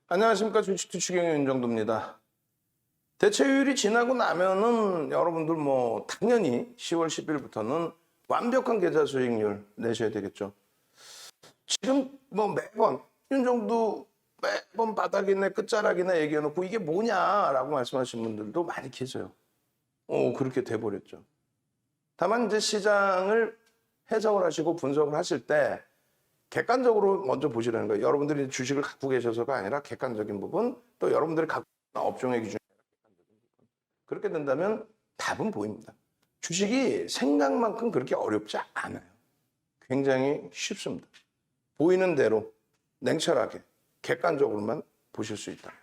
안녕하십니까. 주식투치경의 윤정도입니다. 대체율이 지나고 나면은 여러분들 당연히 10월 10일부터는 완벽한 계좌 수익률 내셔야 되겠죠. 지금 매번 윤정도 매번 바닥이네 끝자락이네 얘기해놓고 이게 뭐냐라고 말씀하시는 분들도 많이 계세요. 그렇게 돼버렸죠. 다만 이제 시장을 해석을 하시고 분석을 하실 때 객관적으로 먼저 보시라는 거예요. 여러분들이 주식을 갖고 계셔서가 아니라 객관적인 부분, 또 여러분들이 갖고 있는 업종의 기준. 그렇게 된다면 답은 보입니다. 주식이 생각만큼 그렇게 어렵지 않아요. 굉장히 쉽습니다. 보이는 대로 냉철하게 객관적으로만 보실 수 있다.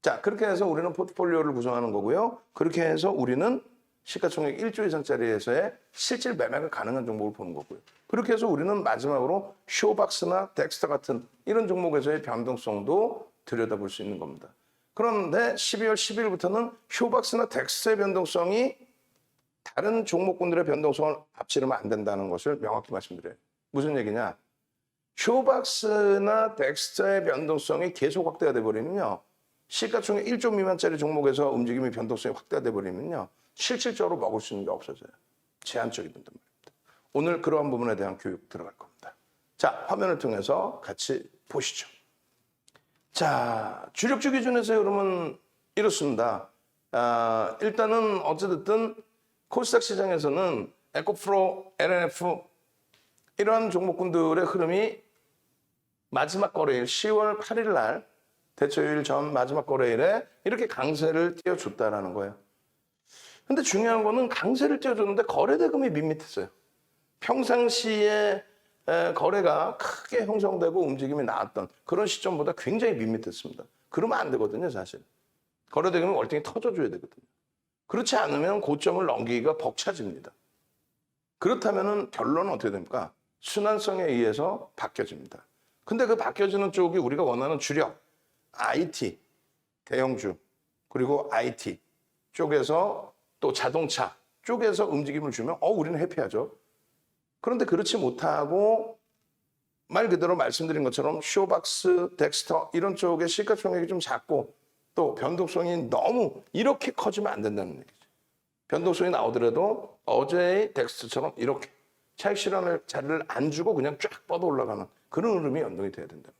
자, 그렇게 해서 우리는 포트폴리오를 구성하는 거고요. 그렇게 해서 우리는 시가총액 1조 이상짜리에서의 실질 매매가 가능한 종목을 보는 거고요. 그렇게 해서 우리는 마지막으로 쇼박스나 덱스터 같은 이런 종목에서의 변동성도 들여다볼 수 있는 겁니다. 그런데 12월 10일부터는 쇼박스나 덱스터의 변동성이 다른 종목군들의 변동성을 앞지르면 안 된다는 것을 명확히 말씀드려요. 무슨 얘기냐? 쇼박스나 덱스터의 변동성이 계속 확대가 돼버리면요. 시가총액 1조 미만짜리 종목에서 움직임이 변동성이 확대가 돼버리면요. 실질적으로 먹을 수 있는 게 없어져요. 제한적이 된단 말입니다. 오늘 그러한 부분에 대한 교육 들어갈 겁니다. 자, 화면을 통해서 같이 보시죠. 자, 주력주 기준에서 여러분 이렇습니다. 일단은 어찌됐든 코스닥 시장에서는 에코프로, LNF 이러한 종목군들의 흐름이 마지막 거래일 10월 8일 날 대체율 전 마지막 거래일에 이렇게 강세를 띄워줬다라는 거예요. 근데 중요한 거는 강세를 띄워줬는데 거래 대금이 밋밋했어요. 평상시에 거래가 크게 형성되고 움직임이 나왔던 그런 시점보다 굉장히 밋밋했습니다. 그러면 안 되거든요, 사실. 거래 대금이 월등히 터져줘야 되거든요. 그렇지 않으면 고점을 넘기기가 벅차집니다. 그렇다면 결론은 어떻게 됩니까? 순환성에 의해서 바뀌어집니다. 근데 그 바뀌어지는 쪽이 우리가 원하는 주력, IT, 대형주, 그리고 IT 쪽에서 또 자동차 쪽에서 움직임을 주면 우리는 해피하죠. 그런데 그렇지 못하고 말 그대로 말씀드린 것처럼 쇼박스, 덱스터 이런 쪽의 시가총액이 좀 작고 또 변동성이 너무 이렇게 커지면 안 된다는 얘기죠. 변동성이 나오더라도 어제의 덱스터처럼 이렇게 차익 실현을 자리를 안 주고 그냥 쫙 뻗어 올라가는 그런 흐름이 연동이 돼야 된다.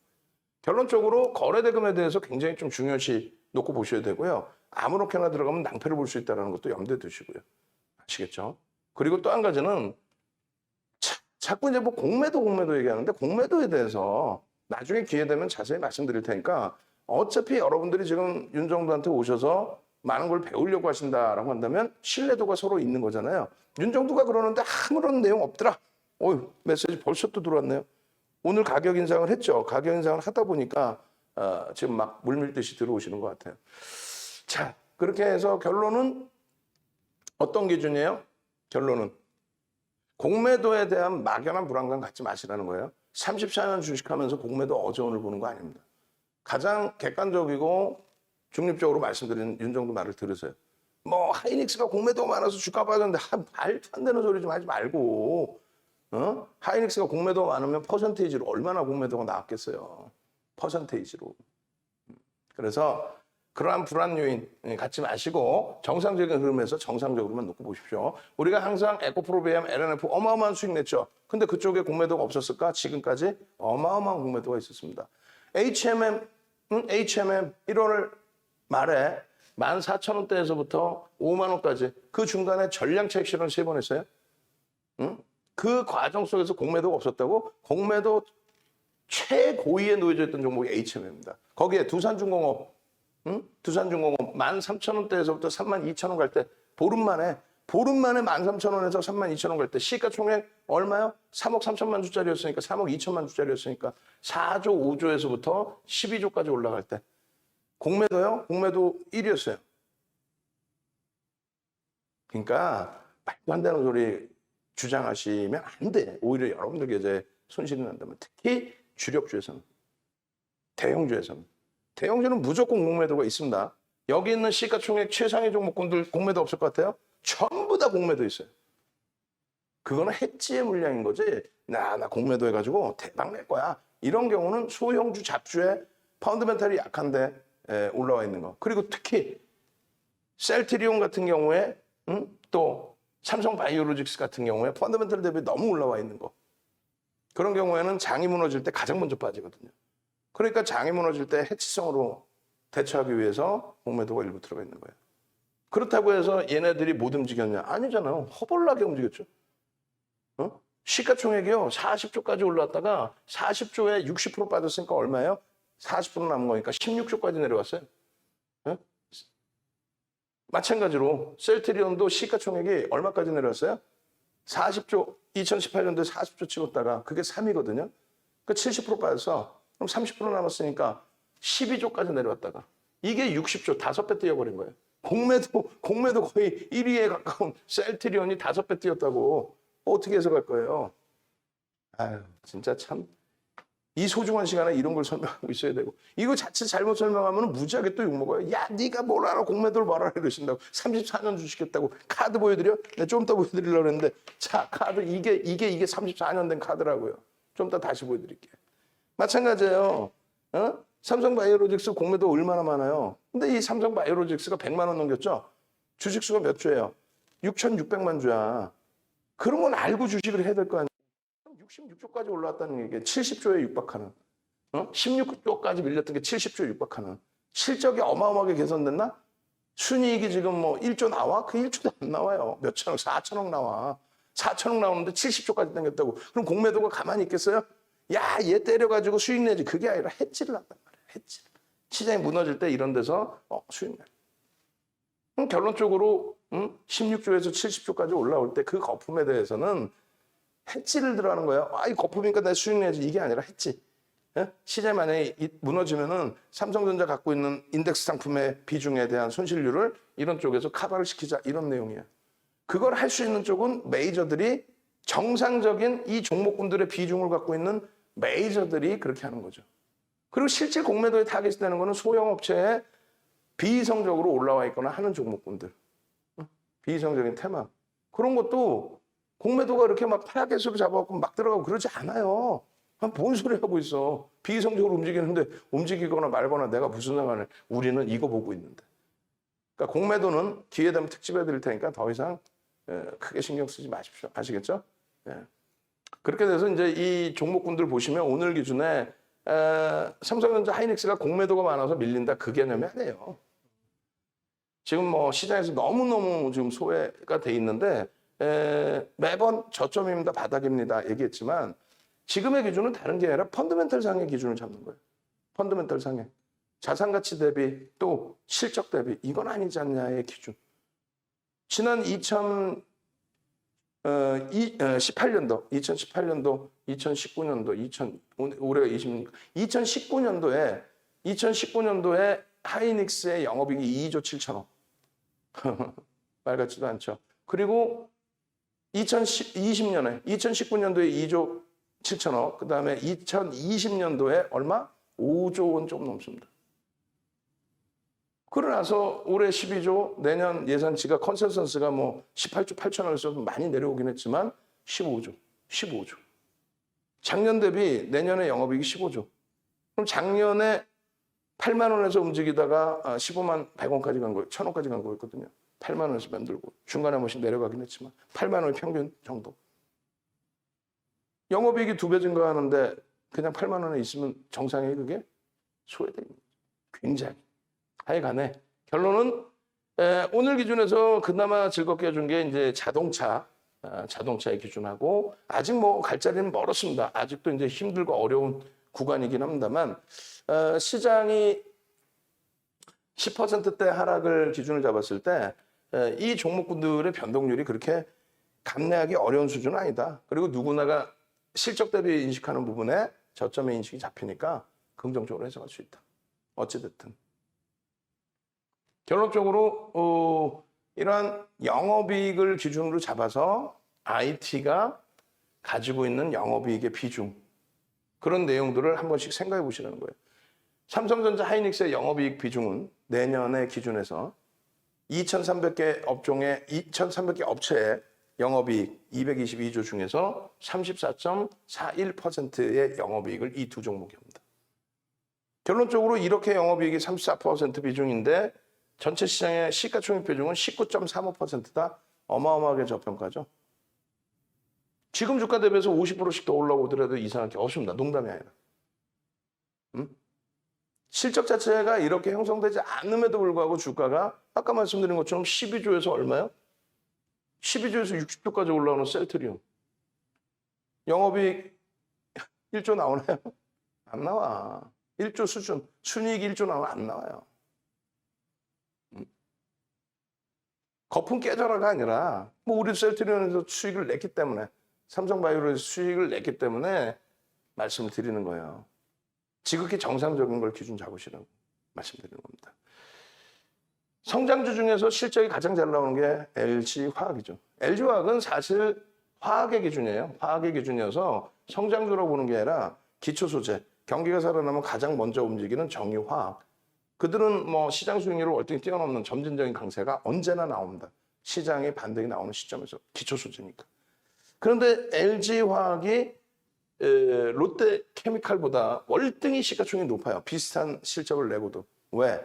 결론적으로 거래 대금에 대해서 굉장히 좀 중요시 놓고 보셔야 되고요. 아무렇게나 들어가면 낭패를 볼 수 있다는 것도 염두에 두시고요. 아시겠죠? 그리고 또 한 가지는 자꾸 이제 공매도 얘기하는데 공매도에 대해서 나중에 기회 되면 자세히 말씀드릴 테니까 어차피 여러분들이 지금 윤정도한테 오셔서 많은 걸 배우려고 하신다라고 한다면 신뢰도가 서로 있는 거잖아요. 윤정도가 그러는데 아무런 내용 없더라. 메시지 벌써 또 들어왔네요. 오늘 가격 인상을 했죠. 가격 인상을 하다 보니까 지금 막 물밀듯이 들어오시는 것 같아요. 자, 그렇게 해서 결론은 어떤 기준이에요? 결론은 공매도에 대한 막연한 불안감 갖지 마시라는 거예요. 34년 주식하면서 공매도 어제 오늘 보는 거 아닙니다. 가장 객관적이고 중립적으로 말씀드리는 윤정도 말을 들으세요. 하이닉스가 공매도가 많아서 주가 빠졌는데 말도 안 되는 소리 좀 하지 말고 하이닉스가 공매도가 많으면 퍼센테이지로 얼마나 공매도가 나왔겠어요. 퍼센테이지로. 그래서 그러한 불안 요인 갖지 마시고 정상적인 흐름에서 정상적으로만 놓고 보십시오. 우리가 항상 에코프로비엠, LNF 어마어마한 수익 냈죠. 근데 그쪽에 공매도가 없었을까? 지금까지 어마어마한 공매도가 있었습니다. HMM 1월 말에 14,000원대에서부터 5만 원까지 그 중간에 전량 차익 실현 3번 했어요. 그 과정 속에서 공매도가 없었다고? 공매도 최고위에 놓여져 있던 종목이 HMM입니다. 거기에 두산중공업 두산중공업 13,000원대에서부터 32,000원 갈 때 보름 만에 13,000원에서 32,000원 갈 때 시가총액 얼마요? 3억 3천만 주짜리였으니까 3억 2천만 주짜리였으니까 4조 5조에서부터 12조까지 올라갈 때 공매도요? 공매도 1위였어요. 그러니까 말도 안 되는 소리 주장하시면 안 돼. 오히려 여러분들 계좌에 손실이 난다면 특히 주력주에서는 대형주에서는 대형주는 무조건 공매도가 있습니다. 여기 있는 시가총액 최상위 종목군들 공매도 없을 것 같아요? 전부 다 공매도 있어요. 그거는 해지의 물량인 거지. 나 공매도 해가지고 대박 낼 거야. 이런 경우는 소형주 잡주의 펀더멘털이 약한데 올라와 있는 거. 그리고 특히 셀트리온 같은 경우에 또 삼성바이오로직스 같은 경우에 펀더멘털 대비 너무 올라와 있는 거. 그런 경우에는 장이 무너질 때 가장 먼저 빠지거든요. 그러니까 장이 무너질 때 해치성으로 대처하기 위해서 공매도가 일부 들어가 있는 거예요. 그렇다고 해서 얘네들이 못 움직였냐? 아니잖아요. 허벌나게 움직였죠. 시가총액이요. 40조까지 올랐다가 40조에 60% 빠졌으니까 얼마예요? 40% 남은 거니까 16조까지 내려왔어요. 마찬가지로 셀트리온도 시가총액이 얼마까지 내려왔어요? 40조, 2018년도에 40조 찍었다가 그게 3이거든요. 그러니까 70% 빠져서 그럼 30% 남았으니까 12조까지 내려왔다가 이게 60조, 5배 뛰어버린 거예요. 공매도 거의 1위에 가까운 셀트리온이 5배 뛰었다고 어떻게 해석할 거예요? 아유, 진짜 참. 이 소중한 시간에 이런 걸 설명하고 있어야 되고 이거 자칫 잘못 설명하면 무지하게 또 욕먹어요. 야, 네가 뭘 알아? 공매도를 뭐라 이러신다고. 34년 주시겠다고. 카드 보여드려? 내가 좀 이따 보여드리려고 했는데 자, 카드 이게 34년 된 카드라고요. 좀 이따 다시 보여드릴게요. 마찬가지예요. 삼성바이오로직스 공매도 얼마나 많아요? 근데 이 삼성바이오로직스가 100만 원 넘겼죠? 주식수가 몇 주예요? 6,600만 주야. 그런 건 알고 주식을 해야 될 거 아니에요? 66조까지 올라왔다는 게 70조에 육박하는, 16조까지 밀렸던 게 70조에 육박하는, 실적이 어마어마하게 개선됐나? 순이익이 지금 뭐 1조 나와? 그 1조도 안 나와요. 몇천억, 4천억 나와. 4천억 나오는데 70조까지 당겼다고. 그럼 공매도가 가만히 있겠어요? 야, 얘 때려가지고 수익 내지. 그게 아니라 해지를 한단 말이야. 해지. 시장이 무너질 때 이런 데서 수익 내. 그럼 결론적으로 16조에서 70조까지 올라올 때 그 거품에 대해서는 해지를 들어가는 거예요. 아, 이 거품이니까 내 수익 내지. 이게 아니라 해지. 시장이 만약에 무너지면은 삼성전자 갖고 있는 인덱스 상품의 비중에 대한 손실률을 이런 쪽에서 커버를 시키자. 이런 내용이에요. 그걸 할 수 있는 쪽은 메이저들이 정상적인 이 종목군들의 비중을 갖고 있는 메이저들이 그렇게 하는 거죠. 그리고 실제 공매도에 타겟이 되는 거는 소형 업체에 비이성적으로 올라와 있거나 하는 종목군들. 비이성적인 테마. 그런 것도 공매도가 이렇게 막 타겟으로 잡아갖고 막 들어가고 그러지 않아요. 뭔 소리 하고 있어. 비이성적으로 움직이는데 움직이거나 말거나 내가 무슨 상관을. 우리는 이거 보고 있는데. 그러니까 공매도는 기회 되면 특집해 드릴 테니까 더 이상 크게 신경 쓰지 마십시오. 아시겠죠? 그렇게 돼서 이제 이 종목군들 보시면 오늘 기준에 삼성전자 하이닉스가 공매도가 많아서 밀린다. 그 개념이 아니에요. 지금 뭐 시장에서 너무너무 지금 소외가 돼 있는데 매번 저점입니다. 바닥입니다. 얘기했지만 지금의 기준은 다른 게 아니라 펀더멘털 상의 기준을 잡는 거예요. 펀더멘털 상의. 자산 가치 대비 또 실적 대비 이건 아니지 않냐의 기준. 지난 2018년도, 2019년도, 올해가 2019년도에 하이닉스의 영업이익이 2조 7천억. 말 같지도 않죠. 그리고 2019년도에 2조 7천억, 그 다음에 2020년도에 얼마? 5조 원 좀 넘습니다. 그러나서 올해 12조, 내년 예산치가 컨센서스가 뭐 18조 8천억에서 많이 내려오긴 했지만 15조. 작년 대비 내년에 영업이익이 15조. 그럼 작년에 8만 원에서 움직이다가 15만 100원까지 간 거예요. 1,000원까지 간 거였거든요. 8만 원에서 만들고 중간에 한 번씩 내려가긴 했지만 8만 원의 평균 정도. 영업이익이 2배 증가하는데 그냥 8만 원에 있으면 정상이에요, 그게? 소외됩니다. 굉장히. 하여간에 결론은 오늘 기준에서 그나마 즐겁게 해준 게 이제 자동차의 기준하고 아직 뭐 갈 자리는 멀었습니다. 아직도 이제 힘들고 어려운 구간이긴 합니다만 시장이 10%대 하락을 기준을 잡았을 때 이 종목군들의 변동률이 그렇게 감내하기 어려운 수준은 아니다. 그리고 누구나가 실적 대비 인식하는 부분에 저점의 인식이 잡히니까 긍정적으로 해석할 수 있다. 어찌됐든. 결론적으로 이러한 영업이익을 기준으로 잡아서 IT가 가지고 있는 영업이익의 비중 그런 내용들을 한 번씩 생각해 보시라는 거예요. 삼성전자 하이닉스의 영업이익 비중은 내년의 기준에서 2,300개 업체의 영업이익 222조 중에서 34.41%의 영업이익을 이 두 종목이 합니다. 결론적으로 이렇게 영업이익이 34% 비중인데 전체 시장의 시가총액 비중은 19.35%다. 어마어마하게 저평가죠. 지금 주가 대비해서 50%씩 더 올라오더라도 이상할 게 없습니다. 농담이 아니라. 실적 자체가 이렇게 형성되지 않음에도 불구하고 주가가 아까 말씀드린 것처럼 12조에서 얼마요? 12조에서 60조까지 올라오는 셀트리온. 영업이익 1조 나오나요? 안 나와. 1조 수준, 순이익 1조 나오면 안 나와요. 거품 깨져라가 아니라 뭐 우리 셀트리온에서 수익을 냈기 때문에 삼성바이오로에서 수익을 냈기 때문에 말씀을 드리는 거예요. 지극히 정상적인 걸 기준 잡으시라고 말씀드리는 겁니다. 성장주 중에서 실적이 가장 잘 나오는 게 LG화학이죠. LG화학은 사실 화학의 기준이에요. 화학의 기준이어서 성장주라고 보는 게 아니라 기초소재, 경기가 살아나면 가장 먼저 움직이는 정유화학. 그들은 뭐 시장 수익률을 월등히 뛰어넘는 점진적인 강세가 언제나 나옵니다. 시장의 반등이 나오는 시점에서 기초소재니까. 그런데 LG화학이 롯데케미칼보다 월등히 시가총액이 높아요. 비슷한 실적을 내고도. 왜?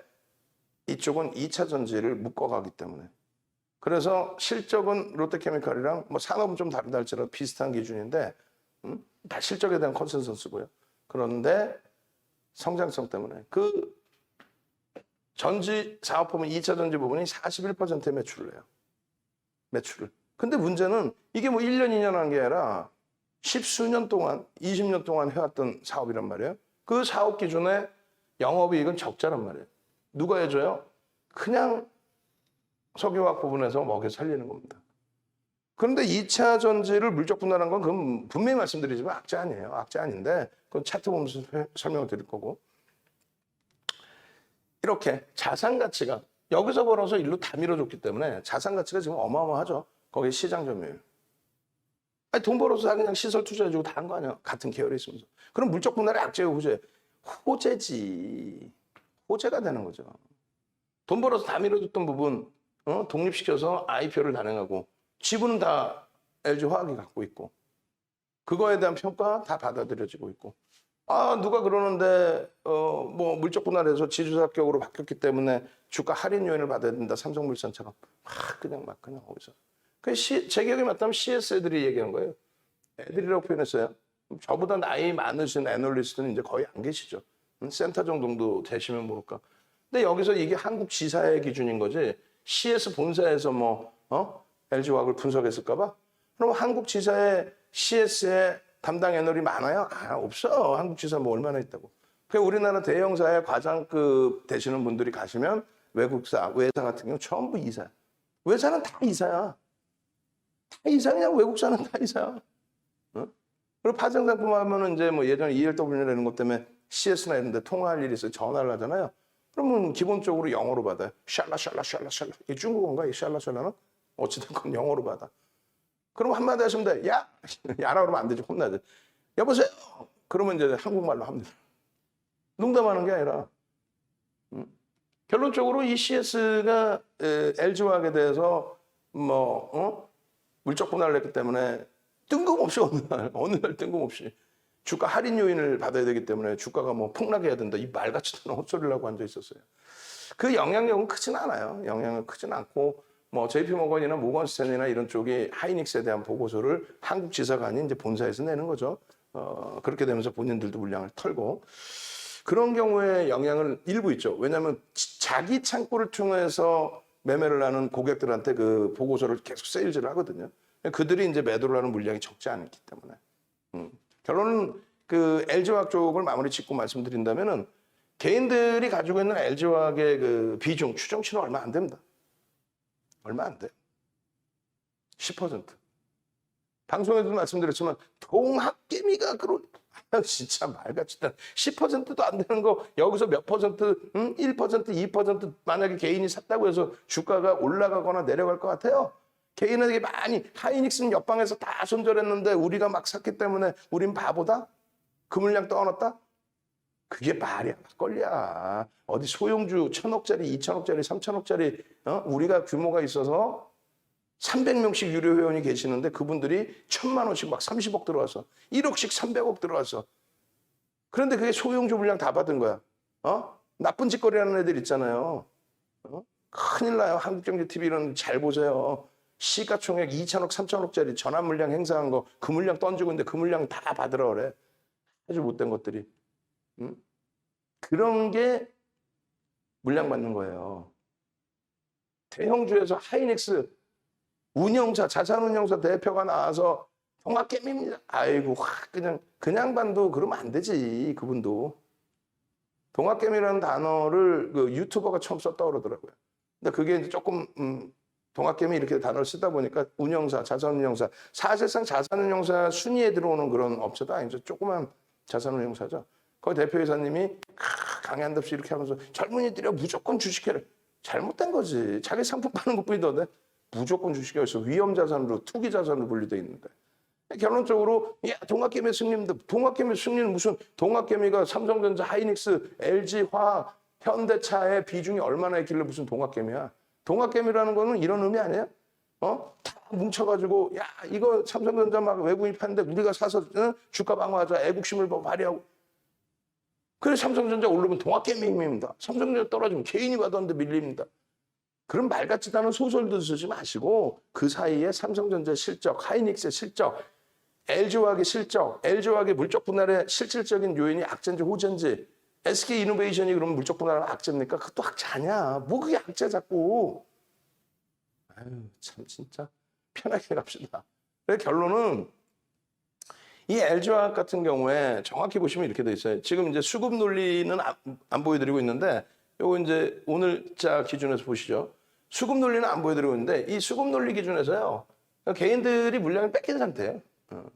이쪽은 2차 전지를 묶어가기 때문에. 그래서 실적은 롯데케미칼이랑 뭐 산업은 좀 다르다 할지라도 비슷한 기준인데 다 실적에 대한 컨센서스고요. 그런데 성장성 때문에 그 전지 사업 부분, 2차 전지 부분이 41%의 매출을 내요. 매출을. 근데 문제는 이게 뭐 1년, 2년 한 게 아니라 10수년 동안, 20년 동안 해왔던 사업이란 말이에요. 그 사업 기준에 영업이익은 적자란 말이에요. 누가 해줘요? 그냥 석유화학 부분에서 먹여 살리는 겁니다. 그런데 2차 전지를 물적 분할한 건 그건 분명히 말씀드리지만 악재 아니에요. 악재 아닌데 그건 차트 보면서 설명을 드릴 거고. 이렇게 자산 가치가 여기서 벌어서 일로 다 밀어줬기 때문에 자산 가치가 지금 어마어마하죠. 거기 시장 점유율. 아니, 돈 벌어서 다 그냥 시설 투자해주고 다 한 거 아니야. 같은 계열에 있으면서. 그럼 물적 분할의 악재예요, 호재? 호재지. 호재가 되는 거죠. 돈 벌어서 다 밀어줬던 부분 독립시켜서 IPO를 단행하고 지분은 다 LG화학이 갖고 있고 그거에 대한 평가 다 받아들여지고 있고 아 누가 그러는데 뭐 물적 분할해서 지주사 합격으로 바뀌었기 때문에 주가 할인 요인을 받아야 된다. 삼성물산처럼 그냥 어디서 제 기억에 맞다면 CS 애들이 얘기한 거예요. 애들이라고 표현했어요. 저보다 나이 많으신 애널리스트는 이제 거의 안 계시죠. 센터장 정도 되시면 모를까. 근데 여기서 이게 한국 지사의 기준인 거지 CS 본사에서 뭐 LG화학을 분석했을까 봐? 그럼 한국 지사의 CS에 담당 애널이 많아요? 없어. 한국 지사 뭐 얼마나 있다고. 그냥 우리나라 대형사의 과장급 되시는 분들이 가시면 외국사, 외사 같은 경우 전부 이사야. 외사는 다 이사야. 다 이사냐? 외국사는 다 이사야. 그리고 파생상품 하면은 이제 뭐 예전에 ELW라는 것 때문에 CS나 이런 데 통화할 일이 있어요. 전화를 하잖아요. 그러면 기본적으로 영어로 받아요. 샬라. 이 중국어인가? 이 샬라는? 어찌든 건 영어로 받아. 그럼 한마디 하시면 돼. 야라 그러면 안 되지. 혼나지. 여보세요? 그러면 이제 한국말로 합니다. 농담하는 게 아니라. 결론적으로 이 CS가 LG화학에 대해서 물적 분할을 했기 때문에 뜬금없이 어느 날 뜬금없이 주가 할인 요인을 받아야 되기 때문에 주가가 뭐 폭락해야 된다. 이 말같이 않은 헛소리를 하고 앉아 있었어요. 그 영향력은 크진 않아요. 영향은 크진 않고 뭐 JP모건이나 모건스탠이나 이런 쪽이 하이닉스에 대한 보고서를 한국 지사가 아닌 이제 본사에서 내는 거죠. 그렇게 되면서 본인들도 물량을 털고 그런 경우에 영향은 일부 있죠. 왜냐하면 자기 창구를 통해서 매매를 하는 고객들한테 그 보고서를 계속 세일즈를 하거든요. 그들이 이제 매도를 하는 물량이 적지 않기 때문에. 결론은 그 LG화학 쪽을 마무리 짓고 말씀드린다면은 개인들이 가지고 있는 LG화학의 그 비중 추정치는 얼마 안 됩니다. 얼마 안 돼. 10%. 방송에도 말씀드렸지만 동학개미가 진짜 말같이 10%도 안 되는 거 여기서 몇 퍼센트, 1%, 2% 만약에 개인이 샀다고 해서 주가가 올라가거나 내려갈 것 같아요. 개인에게 많이 하이닉스는 옆방에서 다 손절했는데 우리가 막 샀기 때문에 우린 바보다? 그 물량 떠안았다? 그게 말이야 막걸리야. 어디 소형주 1,000억짜리, 2,000억짜리, 3,000억짜리 우리가 규모가 있어서 300명씩 유료 회원이 계시는데 그분들이 1,000만 원씩 막 30억 들어와서 1억씩 300억 들어와서 그런데 그게 소형주 물량 다 받은 거야. 나쁜 짓거리하는 애들 있잖아요. 큰일 나요. 한국경제TV 이런 잘 보세요. 시가총액 2천억, 3천억짜리 전환 물량 행사한 거, 그 물량 던지고 있는데 그 물량 다 받으라 그래. 아주 못된 것들이. 그런 게 물량 받는 거예요. 대형주에서 하이닉스 운영사, 자산운용사 대표가 나와서 동학개미입니다. 아이고, 그냥 반도 그러면 안 되지, 그분도. 동학개미라는 단어를 그 유튜버가 처음 썼다고 그러더라고요. 근데 그게 이제 조금, 동학개미 이렇게 단어를 쓰다 보니까 운영사, 자산운용사. 사실상 자산운용사 순위에 들어오는 그런 업체도 아니죠. 조그만 자산운용사죠. 거기 대표이사님이 강연답시 이렇게 하면서 젊은이들이 무조건 주식해라. 잘못된 거지. 자기 상품 파는 것뿐이던데 무조건 주식이 있어. 위험자산으로 투기자산으로 분류돼 있는데. 결론적으로 동학개미 승리입니다. 동학개미 승리는 무슨 동학개미가 삼성전자, 하이닉스, LG화학, 현대차의 비중이 얼마나 있길래 무슨 동학개미야. 동학개미라는 거는 이런 의미 아니에요? 다 뭉쳐가지고 이거 삼성전자 막 외국인이 파는데 우리가 사서 주가 방어하자. 애국심을 발휘하고. 그래 삼성전자 오르면 동학개미 힘입니다. 삼성전자 떨어지면 개인이 받았는데 밀립니다. 그런 말 같지도 않은 소설도 쓰지 마시고 그 사이에 삼성전자 실적, 하이닉스의 실적, LG화학의 실적, LG화학의 물적 분할의 실질적인 요인이 악재인지 호재인지, SK이노베이션이 그러면 물적 분할은 악재입니까? 그것도 악재 아니야. 뭐 그게 악재 자꾸. 아유 참 진짜 편하게 갑시다. 그래서 결론은 이 LG화학 같은 경우에 정확히 보시면 이렇게 돼 있어요. 지금 이제 수급 논리는 안 보여드리고 있는데 요거 이제 오늘자 기준에서 보시죠. 수급 논리는 안 보여드리고 있는데 이 수급 논리 기준에서요. 개인들이 물량을 뺏긴 상태예요.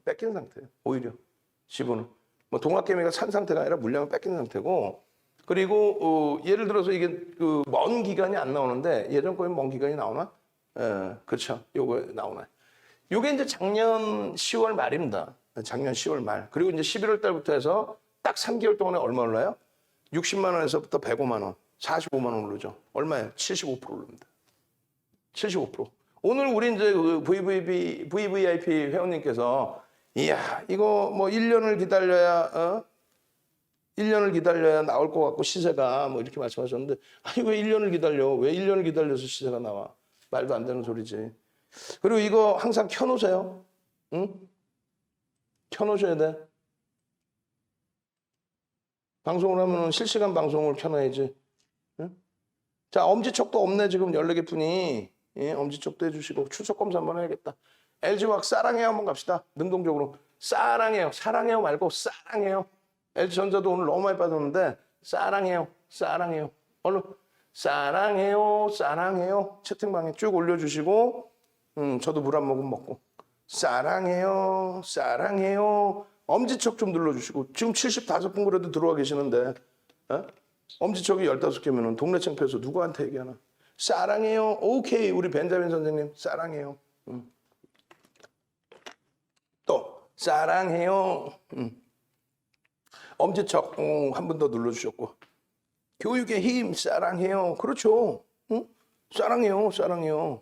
뺏긴 상태예요. 오히려 지분은. 뭐 동학개미가 산 상태가 아니라 물량을 뺏긴 상태고 그리고 예를 들어서 이게 그 먼 기간이 안 나오는데 예전 거에 먼 기간이 나오나? 그렇죠. 요거 나오나. 요게 이제 작년 10월 말입니다. 작년 10월 말. 그리고 이제 11월 달부터 해서 딱 3개월 동안에 얼마 올라요? 60만 원에서부터 105만 원, 45만 원 오르죠. 얼마예요? 75% 오릅니다. 75%. 오늘 우리 이제 그 VVIP 회원님께서 이야 이거 뭐 1년을 기다려야 1년을 기다려야 나올 것 같고 시세가 뭐 이렇게 말씀하셨는데 아니 왜 1년을 기다려? 왜 1년을 기다려서 시세가 나와? 말도 안 되는 소리지. 그리고 이거 항상 켜놓으세요. 응? 켜놓으셔야 돼. 방송을 하면 실시간 방송을 켜놔야지. 응? 자, 엄지척도 없네. 지금 14개 뿐이. 예, 엄지척도 해주시고 출석 검사 한번 해야겠다. LG화학 사랑해요 한번 갑시다. 능동적으로. 사랑해요. 사랑해요 말고 사랑해요. LG전자도 오늘 너무 많이 빠졌는데 사랑해요. 사랑해요. 얼른 사랑해요. 사랑해요. 채팅방에 쭉 올려주시고 저도 물 한 모금 먹고 사랑해요. 사랑해요. 엄지척 좀 눌러주시고 지금 75분 그래도 들어와 계시는데 엄지척이 15개면 동네 창피해서 누구한테 얘기하나. 사랑해요. 오케이. 우리 벤자민 선생님 사랑해요. 또 사랑해요. 엄지척 한 번 더 눌러주셨고 교육의 힘 사랑해요. 그렇죠. 사랑해요. 사랑해요.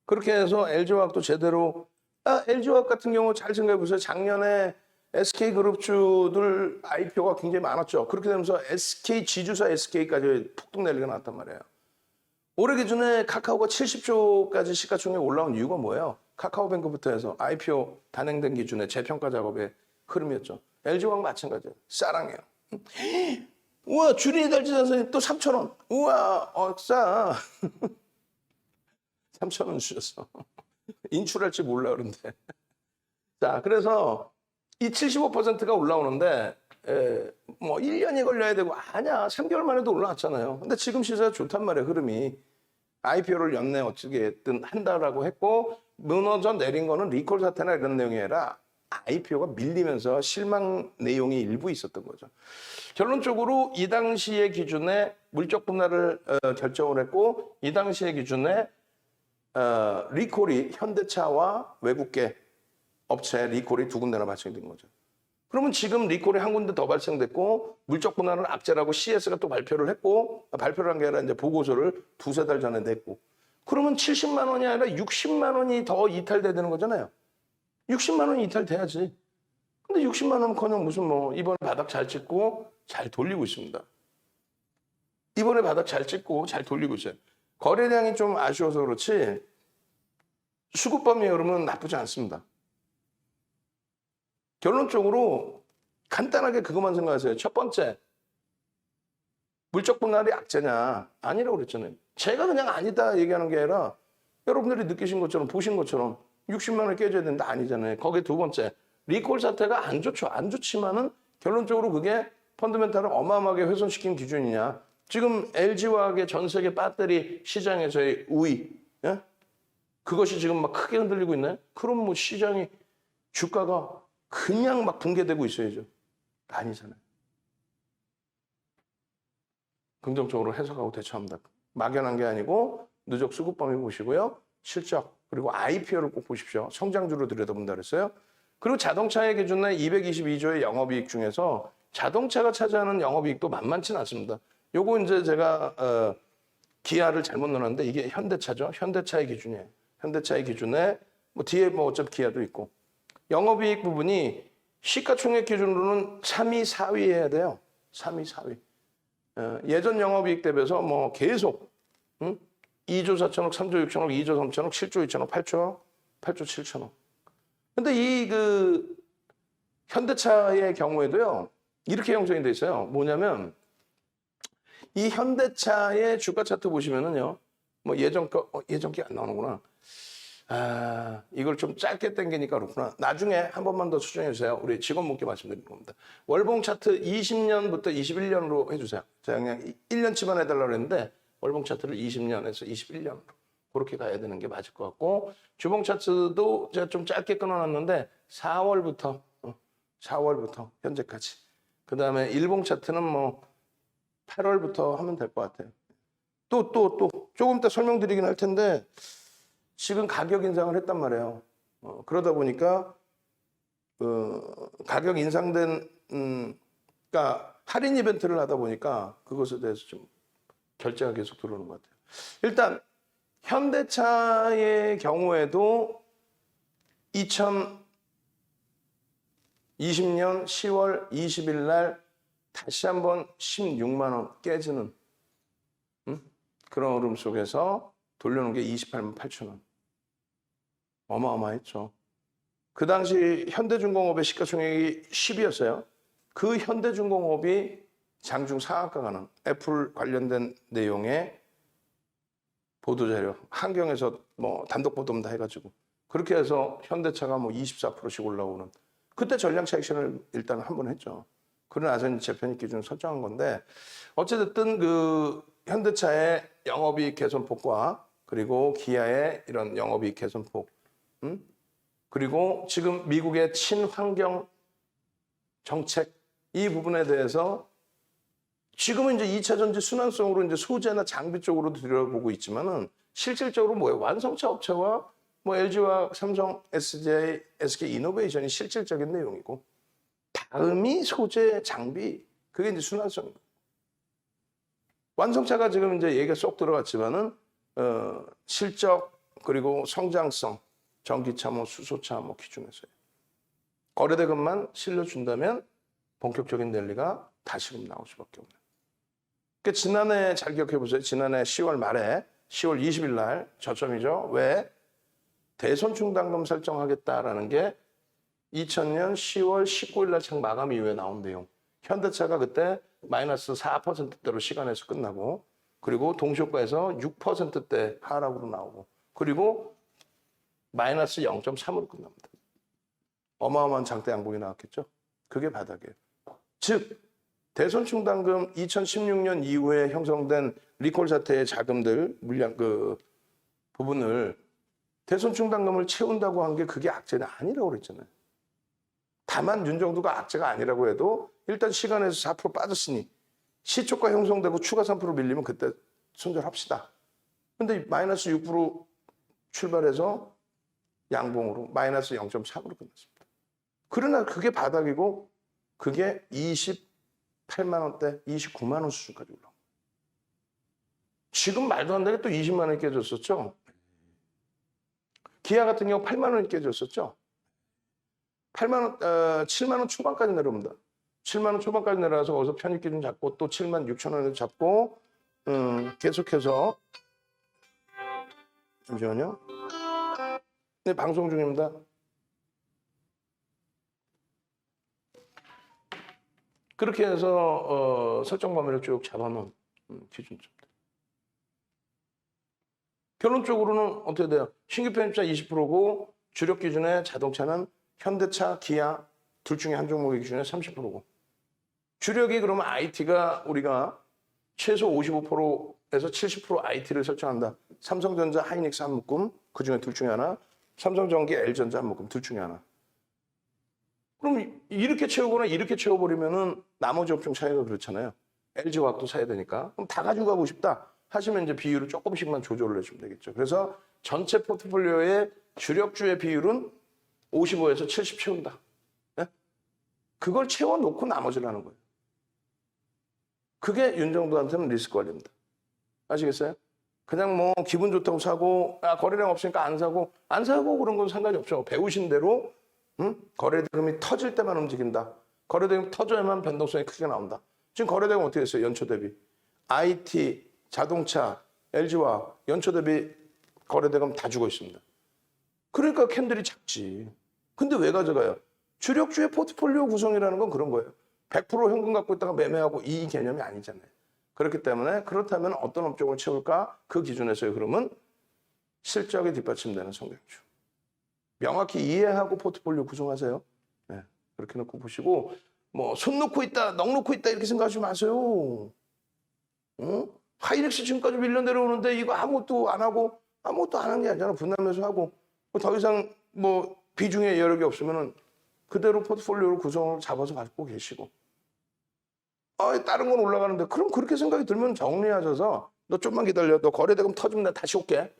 그렇게 해서 LG화학도 제대로 LG화학 같은 경우 잘 생각해 보세요. 작년에 SK그룹주들 IPO가 굉장히 많았죠. 그렇게 되면서 SK 지주사 SK까지 폭등 랠리가 나왔단 말이에요. 올해 기준에 카카오가 70조까지 시가총액 올라온 이유가 뭐예요? 카카오뱅크부터 해서 IPO 단행된 기준에 재평가 작업의 흐름이었죠. LG화학 마찬가지예요. 사랑해요. 우와 주린이 달지 선생님 또 3,000원. 우와 싸. 3,000원 주셨어. 인출할지 몰라 그런데. 자 그래서 이 75%가 올라오는데 뭐 1년이 걸려야 되고 아니야 3개월 만에도 올라왔잖아요. 근데 지금 시세가 좋단 말이에요. 흐름이. IPO를 연내 어떻게든 한다라고 했고 무너져 내린 거는 리콜 사태나 이런 내용이 아니라 IPO가 밀리면서 실망 내용이 일부 있었던 거죠. 결론적으로 이 당시의 기준에 물적 분할을 결정을 했고 이 당시의 기준에 리콜이 현대차와 외국계 업체 리콜이 두 군데나 발생된 거죠. 그러면 지금 리콜이 한 군데 더 발생됐고 물적 분할은 악재라고 CS가 또 발표를 했고 발표를 한 게 아니라 이제 보고서를 두세 달 전에 냈고 그러면 70만 원이 아니라 60만 원이 더 이탈돼야 되는 거잖아요. 60만 원이 이탈돼야지. 근데 60만 원은커녕 무슨 뭐 이번에 바닥 잘 찍고 잘 돌리고 있습니다. 이번에 바닥 잘 찍고 잘 돌리고 있어요. 거래량이 좀 아쉬워서 그렇지 수급 범위 흐름은 나쁘지 않습니다. 결론적으로 간단하게 그것만 생각하세요. 첫 번째, 물적 분할이 악재냐? 아니라고 그랬잖아요. 제가 그냥 아니다 얘기하는 게 아니라 여러분들이 느끼신 것처럼 보신 것처럼 60만 원 깨져야 된다 아니잖아요. 거기에 두 번째, 리콜 사태가 안 좋죠. 안 좋지만은 결론적으로 그게 펀더멘탈을 어마어마하게 훼손시킨 기준이냐. 지금 LG화학의 전 세계 배터리 시장에서의 우위, 예? 그것이 지금 막 크게 흔들리고 있나요? 그럼 뭐 시장이 주가가 그냥 막 붕괴되고 있어야죠. 아니잖아요. 긍정적으로 해석하고 대처합니다. 막연한 게 아니고 누적 수급 범위 보시고요. 실적 그리고 IPO를 꼭 보십시오. 성장주로 들여다본다 그랬어요. 그리고 자동차의 기준에 222조의 영업이익 중에서 자동차가 차지하는 영업이익도 만만치는 않습니다. 요거 이제 제가 기아를 잘못 넣었는데 이게 현대차죠. 현대차의 기준이에요. 현대차의 기준에 뭐 뒤에 뭐 어차피 기아도 있고 영업이익 부분이 시가총액 기준으로는 3위, 4위 해야 돼요. 3위, 4위. 예전 영업이익 대비해서 뭐 계속 2조 4천억, 3조 6천억, 2조 3천억, 7조 2천억, 8조 7천억. 근데 이 그 현대차의 경우에도요. 이렇게 형성이 돼 있어요. 뭐냐면 이 현대차의 주가 차트 보시면은요. 뭐 예전 게 안 나오는구나. 아, 이걸 좀 짧게 당기니까 그렇구나. 나중에 한 번만 더 수정해 주세요. 우리 직원분께 말씀드리는 겁니다. 월봉 차트 20년부터 21년으로 해주세요. 제가 그냥 1년치만 해달라고 했는데 월봉 차트를 20년에서 21년으로 그렇게 가야 되는 게 맞을 것 같고 주봉 차트도 제가 좀 짧게 끊어놨는데 4월부터 현재까지. 그 다음에 일봉 차트는 뭐 8월부터 하면 될 것 같아요. 또 조금 이따 설명드리긴 할 텐데 지금 가격 인상을 했단 말이에요. 그러다 보니까 가격 인상된 그러니까 할인 이벤트를 하다 보니까 그것에 대해서 좀 결제가 계속 들어오는 것 같아요. 일단 현대차의 경우에도 2020년 10월 20일 날 다시 한번 16만 원 깨지는 그런 흐름 속에서 돌려놓은 게 28만 8천 원. 어마어마했죠. 그 당시 현대중공업의 시가총액이 10이었어요. 그 현대중공업이 장중 상한가 가는 애플 관련된 내용의 보도자료, 한경에서 뭐 단독 보도만 다 해가지고 그렇게 해서 현대차가 뭐 24%씩 올라오는 그때 전량차익 실현을 일단 한 번 했죠. 그러나 나서 재편입 기준을 설정한 건데 어쨌든 그 현대차의 영업이익 개선폭과 그리고 기아의 이런 영업이익 개선폭 그리고 지금 미국의 친환경 정책 이 부분에 대해서 지금은 이제 2차 전지 순환성으로 이제 소재나 장비 쪽으로 들여다보고 있지만은 실질적으로 뭐예요? 완성차 업체와 뭐 LG와 삼성, SJ, SK 이노베이션이 실질적인 내용이고 다음이 소재, 장비 그게 이제 순환성입니다. 완성차가 지금 이제 얘기가 쏙 들어갔지만은 실적 그리고 성장성 전기차, 뭐 수소차 뭐 기준에서요. 거래대금만 실려준다면 본격적인 랠리가 다시금 나올 수밖에 없는. 그러니까 지난해 잘 기억해 보세요. 지난해 10월 말에 10월 20일 날 저점이죠. 왜? 대손 충당금 설정하겠다라는 게 2000년 10월 19일 날 장 마감 이후에 나온 내용. 현대차가 그때 마이너스 4%대로 시간에서 끝나고 그리고 동시효과에서 6%대 하락으로 나오고 그리고 마이너스 0.3으로 끝납니다. 어마어마한 장대 양봉이 나왔겠죠. 그게 바닥이에요. 즉 대손 충당금 2016년 이후에 형성된 리콜 사태의 자금들 물량 그 부분을 대손 충당금을 채운다고 한 게 그게 악재는 아니라고 그랬잖아요. 다만 윤정도가 악재가 아니라고 해도 일단 시간에서 4% 빠졌으니 시초가 형성되고 추가 3% 밀리면 그때 손절합시다. 근데 마이너스 6% 출발해서 양봉으로 마이너스 0.3으로 끝났습니다. 그러나 그게 바닥이고 그게 28만 원대, 29만 원 수준까지 올라온 거예요. 지금 말도 안 되게 또 20만 원이 깨졌었죠. 기아 같은 경우 8만 원이 깨졌었죠. 8만 원, 7만 원 초반까지 내려옵니다. 7만 원 초반까지 내려와서 거기서 편입 기준 잡고 또 7만 6천 원을 잡고 계속해서 잠시만요. 네, 방송 중입니다. 그렇게 해서 설정 범위를 쭉 잡아놓은 기준점입니다. 결론적으로는 어떻게 돼요? 신규 편입자 20%고 주력 기준의 자동차는 현대차, 기아 둘 중에 한 종목의 기준에 30%고 주력이 그러면 IT가 우리가 최소 55%에서 70% IT를 설정한다. 삼성전자, 하이닉스 한 묶음 그 중에 둘 중에 하나, 삼성전기, L전자 한 묶음 둘 중에 하나. 그럼 이렇게 채우거나 이렇게 채워버리면은 나머지 업종 차이가 그렇잖아요. LG화학도 사야 되니까. 그럼 다 가지고 가고 싶다 하시면 이제 비율을 조금씩만 조절을 해주면 되겠죠. 그래서 전체 포트폴리오의 주력주의 비율은 55에서 70 채운다. 네? 그걸 채워놓고 나머지를 하는 거예요. 그게 윤정도한테는 리스크 관리입니다. 아시겠어요? 그냥 뭐 기분 좋다고 사고 거래량 없으니까 안 사고 그런 건 상관이 없죠. 배우신 대로 거래대금이 터질 때만 움직인다. 거래대금 터져야만 변동성이 크게 나온다. 지금 거래대금 어떻게 됐어요? 연초 대비. IT, 자동차, LG와 연초 대비 거래대금 다 죽어 있습니다. 그러니까 캔들이 작지. 근데 왜 가져가요? 주력주의 포트폴리오 구성이라는 건 그런 거예요. 100% 현금 갖고 있다가 매매하고 이 개념이 아니잖아요. 그렇기 때문에 그렇다면 어떤 업종을 채울까? 그 기준에서의 흐름은 실적에 뒷받침되는 성장주. 명확히 이해하고 포트폴리오 구성하세요. 네, 그렇게 놓고 보시고 뭐 손 놓고 있다, 넋 놓고 있다 이렇게 생각하지 마세요. 하이닉스 지금까지 밀려 내려오는데 이거 아무것도 안 한 게 아니잖아. 분할매수 하고 더 이상 뭐 비중의 여력이 없으면은 그대로 포트폴리오를 구성을 잡아서 가지고 계시고 다른 건 올라가는데 그럼 그렇게 생각이 들면 정리하셔서 너 좀만 기다려. 너 거래대금 터지면 나 다시 올게.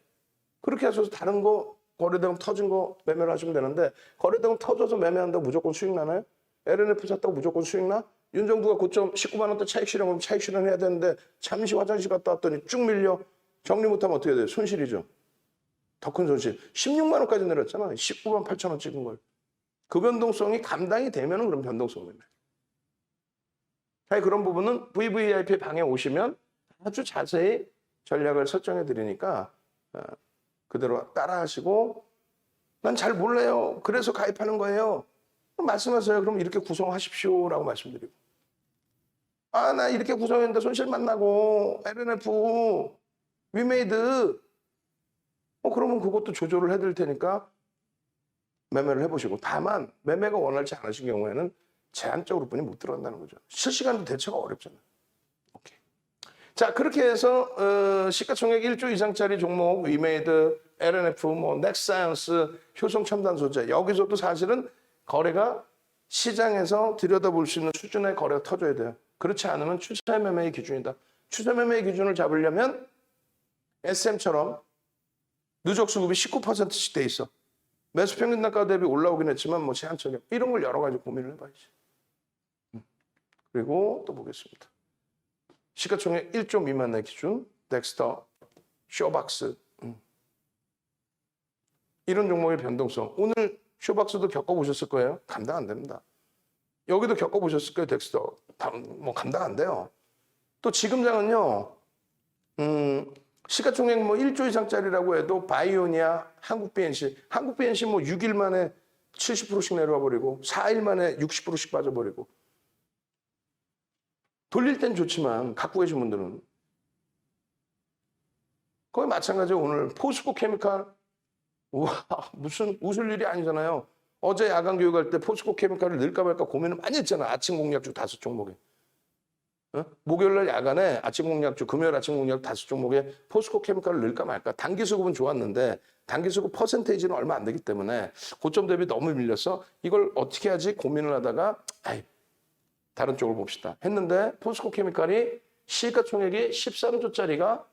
그렇게 하셔서 다른 거 거래대금 터진 거 매매를 하시면 되는데 거래대금 터져서 매매한다고 무조건 수익 나나요? LNF 샀다고 무조건 수익 나? 윤정두가 고점 19만 원대 차익 실현하면 차익 실현해야 되는데 잠시 화장실 갔다 왔더니 쭉 밀려. 정리 못하면 어떻게 돼요? 손실이죠. 더 큰 손실. 16만 원까지 내렸잖아. 19만 8천 원 찍은 걸. 그 변동성이 감당이 되면은 그런 변동성 매매. 그런 부분은 VVIP 방에 오시면 아주 자세히 전략을 설정해 드리니까 그대로 따라 하시고 난 잘 몰라요. 그래서 가입하는 거예요. 말씀하세요. 그럼 이렇게 구성하십시오라고 말씀드리고 나 이렇게 구성했는데 손실만 나고 LNF, 위메이드 그러면 그것도 조절을 해드릴 테니까 매매를 해보시고 다만 매매가 원활치 않으신 경우에는 제한적으로 뿐이 못 들어간다는 거죠. 실시간도 대처가 어렵잖아요. 오케이. 자, 그렇게 해서 시가총액 1조 이상짜리 종목 위메이드, LNF, 넥사이언스, 효성첨단 소재 여기서도 사실은 거래가 시장에서 들여다볼 수 있는 수준의 거래가 터져야 돼요. 그렇지 않으면 추세 매매의 기준이다. 추세 매매의 기준을 잡으려면 SM처럼 누적 수급이 19%씩 돼 있어. 매수 평균 단가 대비 올라오긴 했지만 제한적인 이런 걸 여러 가지 고민을 해봐야지. 그리고 또 보겠습니다. 시가총액 1조 미만의 기준, 덱스터, 쇼박스 이런 종목의 변동성. 오늘 쇼박스도 겪어보셨을 거예요. 감당 안 됩니다. 여기도 겪어보셨을 거예요. 덱스터. 감당 안 돼요. 또 지금장은요. 시가총액 1조 이상짜리라고 해도 바이오니아, 한국 BNC 6일 만에 70%씩 내려와 버리고 4일 만에 60%씩 빠져버리고 돌릴 땐 좋지만 갖고 계신 분들은 거의 마찬가지로 오늘 포스코 케미칼 무슨 웃을 일이 아니잖아요. 어제 야간 교육할 때 포스코 케미칼을 넣을까 말까 고민을 많이 했잖아. 아침 공략주 5종목에. 목요일날 야간에 아침 공략주, 금요일 아침 공략 5종목에 포스코 케미칼을 넣을까 말까. 단기 수급은 좋았는데 단기 수급 퍼센테이지는 얼마 안 되기 때문에 고점 대비 너무 밀렸어. 이걸 어떻게 하지 고민을 하다가 다른 쪽을 봅시다 했는데 포스코 케미칼이 시가총액이 13조짜리가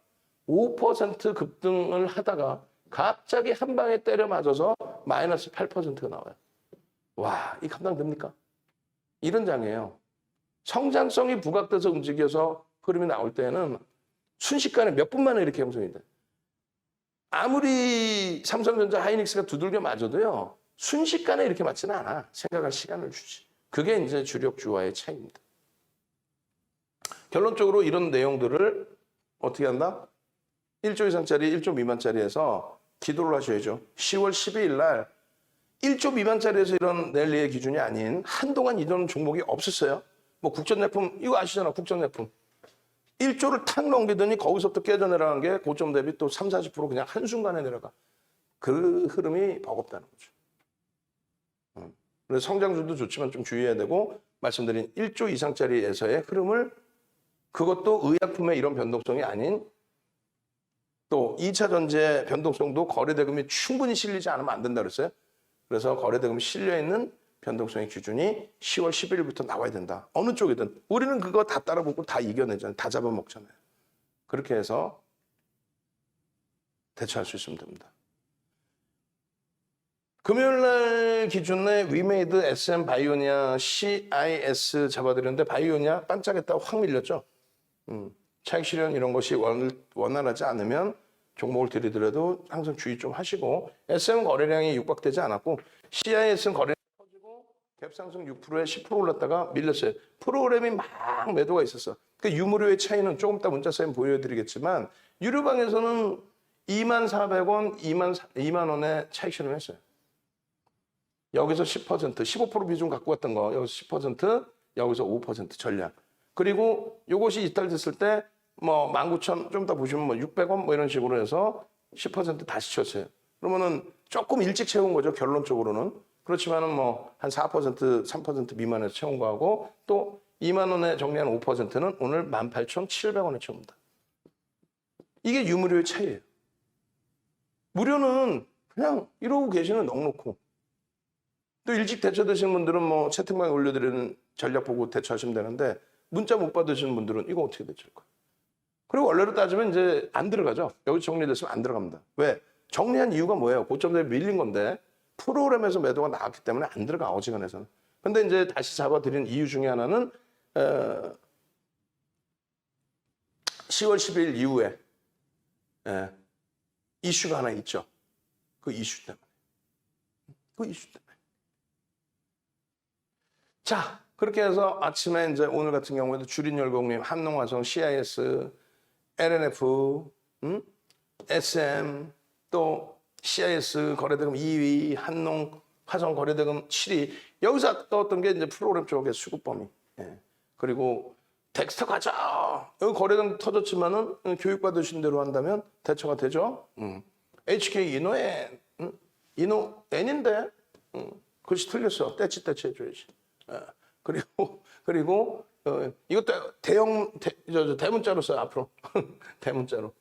5% 급등을 하다가 갑자기 한 방에 때려 맞아서 마이너스 8%가 나와요. 와, 이 감당됩니까? 이런 장이에요. 성장성이 부각돼서 움직여서 흐름이 나올 때는 순식간에 몇 분 만에 이렇게 형성이 돼. 아무리 삼성전자, 하이닉스가 두들겨 맞아도요. 순식간에 이렇게 맞지는 않아. 생각할 시간을 주지. 그게 이제 주력주와의 차이입니다. 결론적으로 이런 내용들을 어떻게 한다? 1조 이상짜리, 1조 미만짜리에서 기도를 하셔야죠. 10월 12일 날 1조 미만짜리에서 이런 랠리의 기준이 아닌 한동안 이런 종목이 없었어요. 뭐 국전제품 이거 아시잖아. 국전제품. 1조를 탁 넘기더니 거기서부터 깨져내려간 게 고점 대비 또 3, 40% 그냥 한순간에 내려가. 그 흐름이 버겁다는 거죠. 그래서 성장주도 좋지만 좀 주의해야 되고 말씀드린 1조 이상짜리에서의 흐름을 그것도 의약품의 이런 변동성이 아닌 또 2차 전지의 변동성도 거래대금이 충분히 실리지 않으면 안 된다 그랬어요. 그래서 거래대금이 실려있는 변동성의 기준이 10월 11일부터 나와야 된다. 어느 쪽이든. 우리는 그거 다 따라붙고 다 이겨내잖아요. 다 잡아먹잖아요. 그렇게 해서 대처할 수 있으면 됩니다. 금요일날 기준에 위메이드, SM, 바이오니아, CIS 잡아드렸는데 바이오니아 반짝했다고 확 밀렸죠. 차익 실현 이런 것이 원활하지 않으면 종목을 들이더라도 항상 주의 좀 하시고 SM 거래량이 육박되지 않았고 CIS는 거래량이 터지고 갭상승 6%에 10% 올랐다가 밀렸어요. 프로그램이 막 매도가 있었어. 그 유무료의 차이는 조금 이따 문자사인 보여드리겠지만 유료방에서는 24,400원, 2만 원에 차익 실현했어요. 여기서 10%, 15% 비중 갖고 갔던 거 여기서 10%, 여기서 5% 전략. 그리고 이것이 이탈됐을 때 뭐 19,000 좀 더 보시면 뭐 600원 뭐 이런 식으로 해서 10% 다시 쳤어요. 그러면은 조금 일찍 채운 거죠. 결론적으로는. 그렇지만은 뭐 한 4%, 3% 미만에서 채운 거하고 또 2만 원에 정리한 5%는 오늘 18,700원에 채웁니다. 이게 유무료의 차이예요. 무료는 그냥 이러고 계시는 넉넉고 또 일찍 대처되시는 분들은 뭐 채팅방에 올려드리는 전략 보고 대처하시면 되는데 문자 못 받으시는 분들은 이거 어떻게 대처할 거예요? 그리고 원래로 따지면 이제 안 들어가죠. 여기 정리됐으면 안 들어갑니다. 왜? 정리한 이유가 뭐예요? 고점 대비 밀린 건데 프로그램에서 매도가 나왔기 때문에 안 들어가 어지간해서는. 근데 이제 다시 잡아드린 이유 중에 하나는 10월 10일 이후에 이슈가 하나 있죠. 그 이슈 때문에. 그 이슈 때문에. 자, 그렇게 해서 아침에 이제 오늘 같은 경우에도 주린열공님, 한농화성, CIS, LNF, SM, 또 CIS 거래대금 2위, 한농 화성 거래대금 7위. 여기서 아까웠던 게 이제 프로그램 쪽의 수급 범위. 그리고 덱스터 가자. 여기 거래대금 터졌지만은 교육받으신 대로 한다면 대처가 되죠. HK 이노엔, 이노엔인데 글씨 틀렸어. 떼치 해줘야지. 그리고 이것도 대문자로 써요. 앞으로 대문자로.